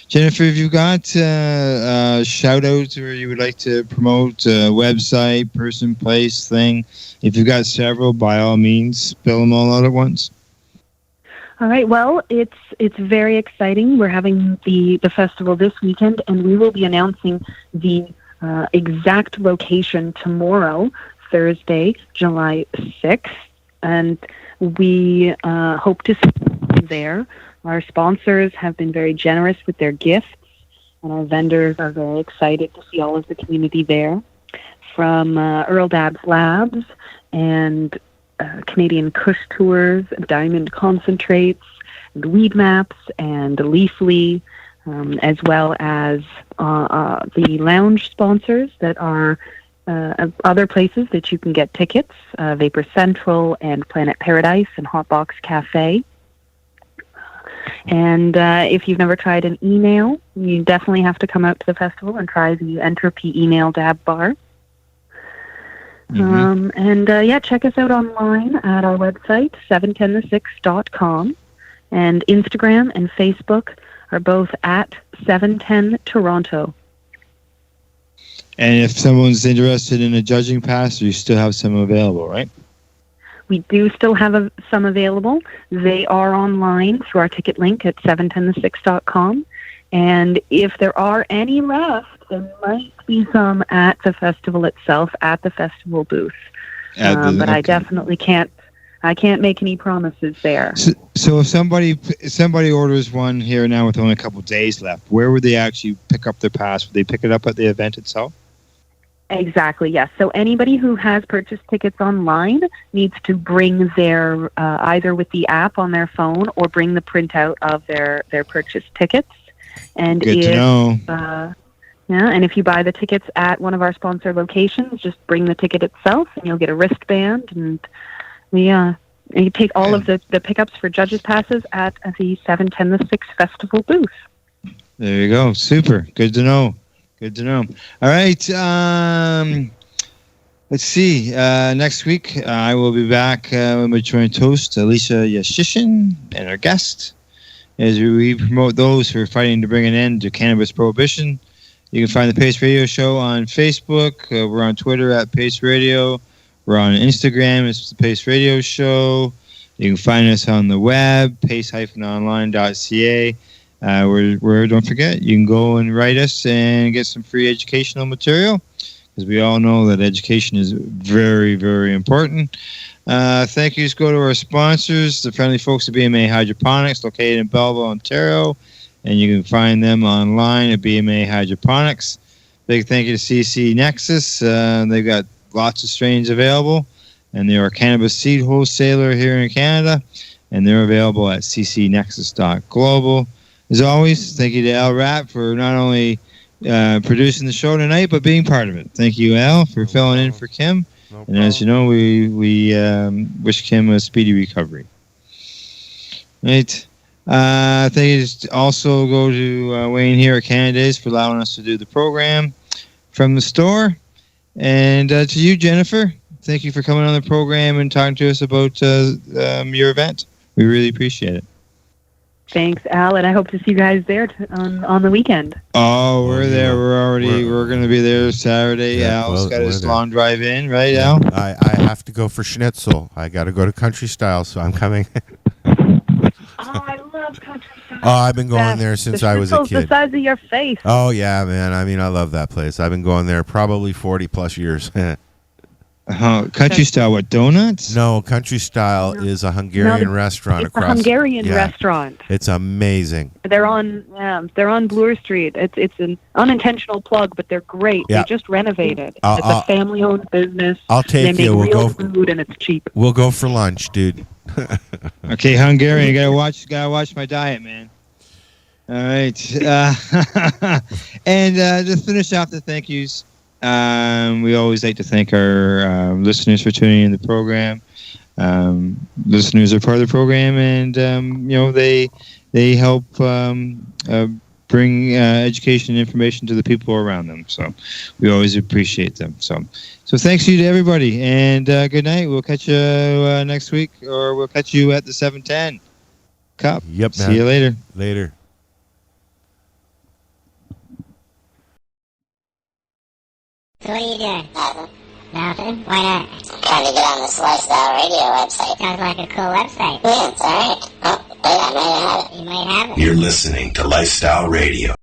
Jennifer, if you've got shout-outs or you would like to promote a website, person, place, thing, if you've got several, by all means, spill them all out at once. All right. Well, it's very exciting. We're having the festival this weekend, and we will be announcing the exact location tomorrow, Thursday, July 6th. And we hope to see you there. Our sponsors have been very generous with their gifts, and our vendors are very excited to see all of the community there. From Earl Dabbs Labs and Canadian Kush Tours, Diamond Concentrates, and Weed Maps, and Leafly, as well as the lounge sponsors that are other places that you can get tickets, Vapor Central and Planet Paradise and Hotbox Cafe. And if you've never tried an email, you definitely have to come out to the festival and try the Entropy Email Dab Bar. Check us out online at our website, 710the6.com, and Instagram and Facebook are both at 710 Toronto. And if someone's interested in a judging pass, you still have some available, right? We do still have some available. They are online through our ticket link at 710thesix.com. And if there are any left, there might be some at the festival itself, at the festival booth. But I definitely can't make any promises there. So if somebody orders one here now with only a couple of days left, where would they actually pick up their pass? Would they pick it up at the event itself? Exactly, yes. So anybody who has purchased tickets online needs to bring their, either with the app on their phone or bring the printout of their purchased tickets. And Good to know. And if you buy the tickets at one of our sponsor locations, just bring the ticket itself and you'll get a wristband. And you take all of the pickups for judges' passes at the 710 The Six Festival booth. There you go. Super. Good to know. Good to know. All right. Let's see. Next week, I will be back with my joint host, Alicia Yashishin, and our guest, as we promote those who are fighting to bring an end to cannabis prohibition. You can find the P.A.C.E Radio Show on Facebook. We're on Twitter at P.A.C.E Radio. We're on Instagram. It's the P.A.C.E Radio Show. You can find us on the web, pace-online.ca. Where don't forget, you can go and write us and get some free educational material, because we all know that education is very, very important. Thank yous go to our sponsors, the friendly folks at BMA Hydroponics, located in Belleville, Ontario, and you can find them online at BMA Hydroponics. Big thank you to CC Nexus. They've got lots of strains available, and they are a cannabis seed wholesaler here in Canada, and they're available at ccnexus.global. As always, thank you to Al Rapp for not only producing the show tonight, but being part of it. Thank you, Al, for filling in for Kim. And as you know, we wish Kim a speedy recovery. Right. Thank you. Also go to Wayne here at Canada's for allowing us to do the program from the store. And to you, Jennifer, thank you for coming on the program and talking to us about your event. We really appreciate it. Thanks, Al, and I hope to see you guys there on the weekend. Oh, we're there. We're going to be there Saturday. Yeah, Al's got his long drive in, right, Yeah. Al? I have to go for schnitzel. I got to go to Country Style, so I'm coming. I love Country Style. Oh, I've been going there since I was a kid. The size of your face. Oh, yeah, man. I mean, I love that place. I've been going there probably 40-plus years. Country Style, what, donuts? No, Country Style is a Hungarian restaurant It's a Hungarian restaurant. It's amazing. They're on Bloor Street. It's an unintentional plug, but they're great. Yeah. They just renovated. It's a family-owned business. I'll take they you. make We'll real food, and it's cheap. We'll go for lunch, dude. Okay, Hungarian, you gotta watch my diet, man. All right. And to finish off the thank yous, we always like to thank our listeners for tuning in the program. Listeners are part of the program, and they help bring education and information to the people around them. So we always appreciate them. So thanks you to everybody, and good night. We'll catch you next week, or we'll catch you at the 710 Cup. Yep. See you later. Later. So what are you doing? Nothing? Why not? Trying to get on this Lifestyle Radio website. Sounds like a cool website. Yeah, it's alright. Oh, wait, I might have it. You might have it. You're listening to Lifestyle Radio.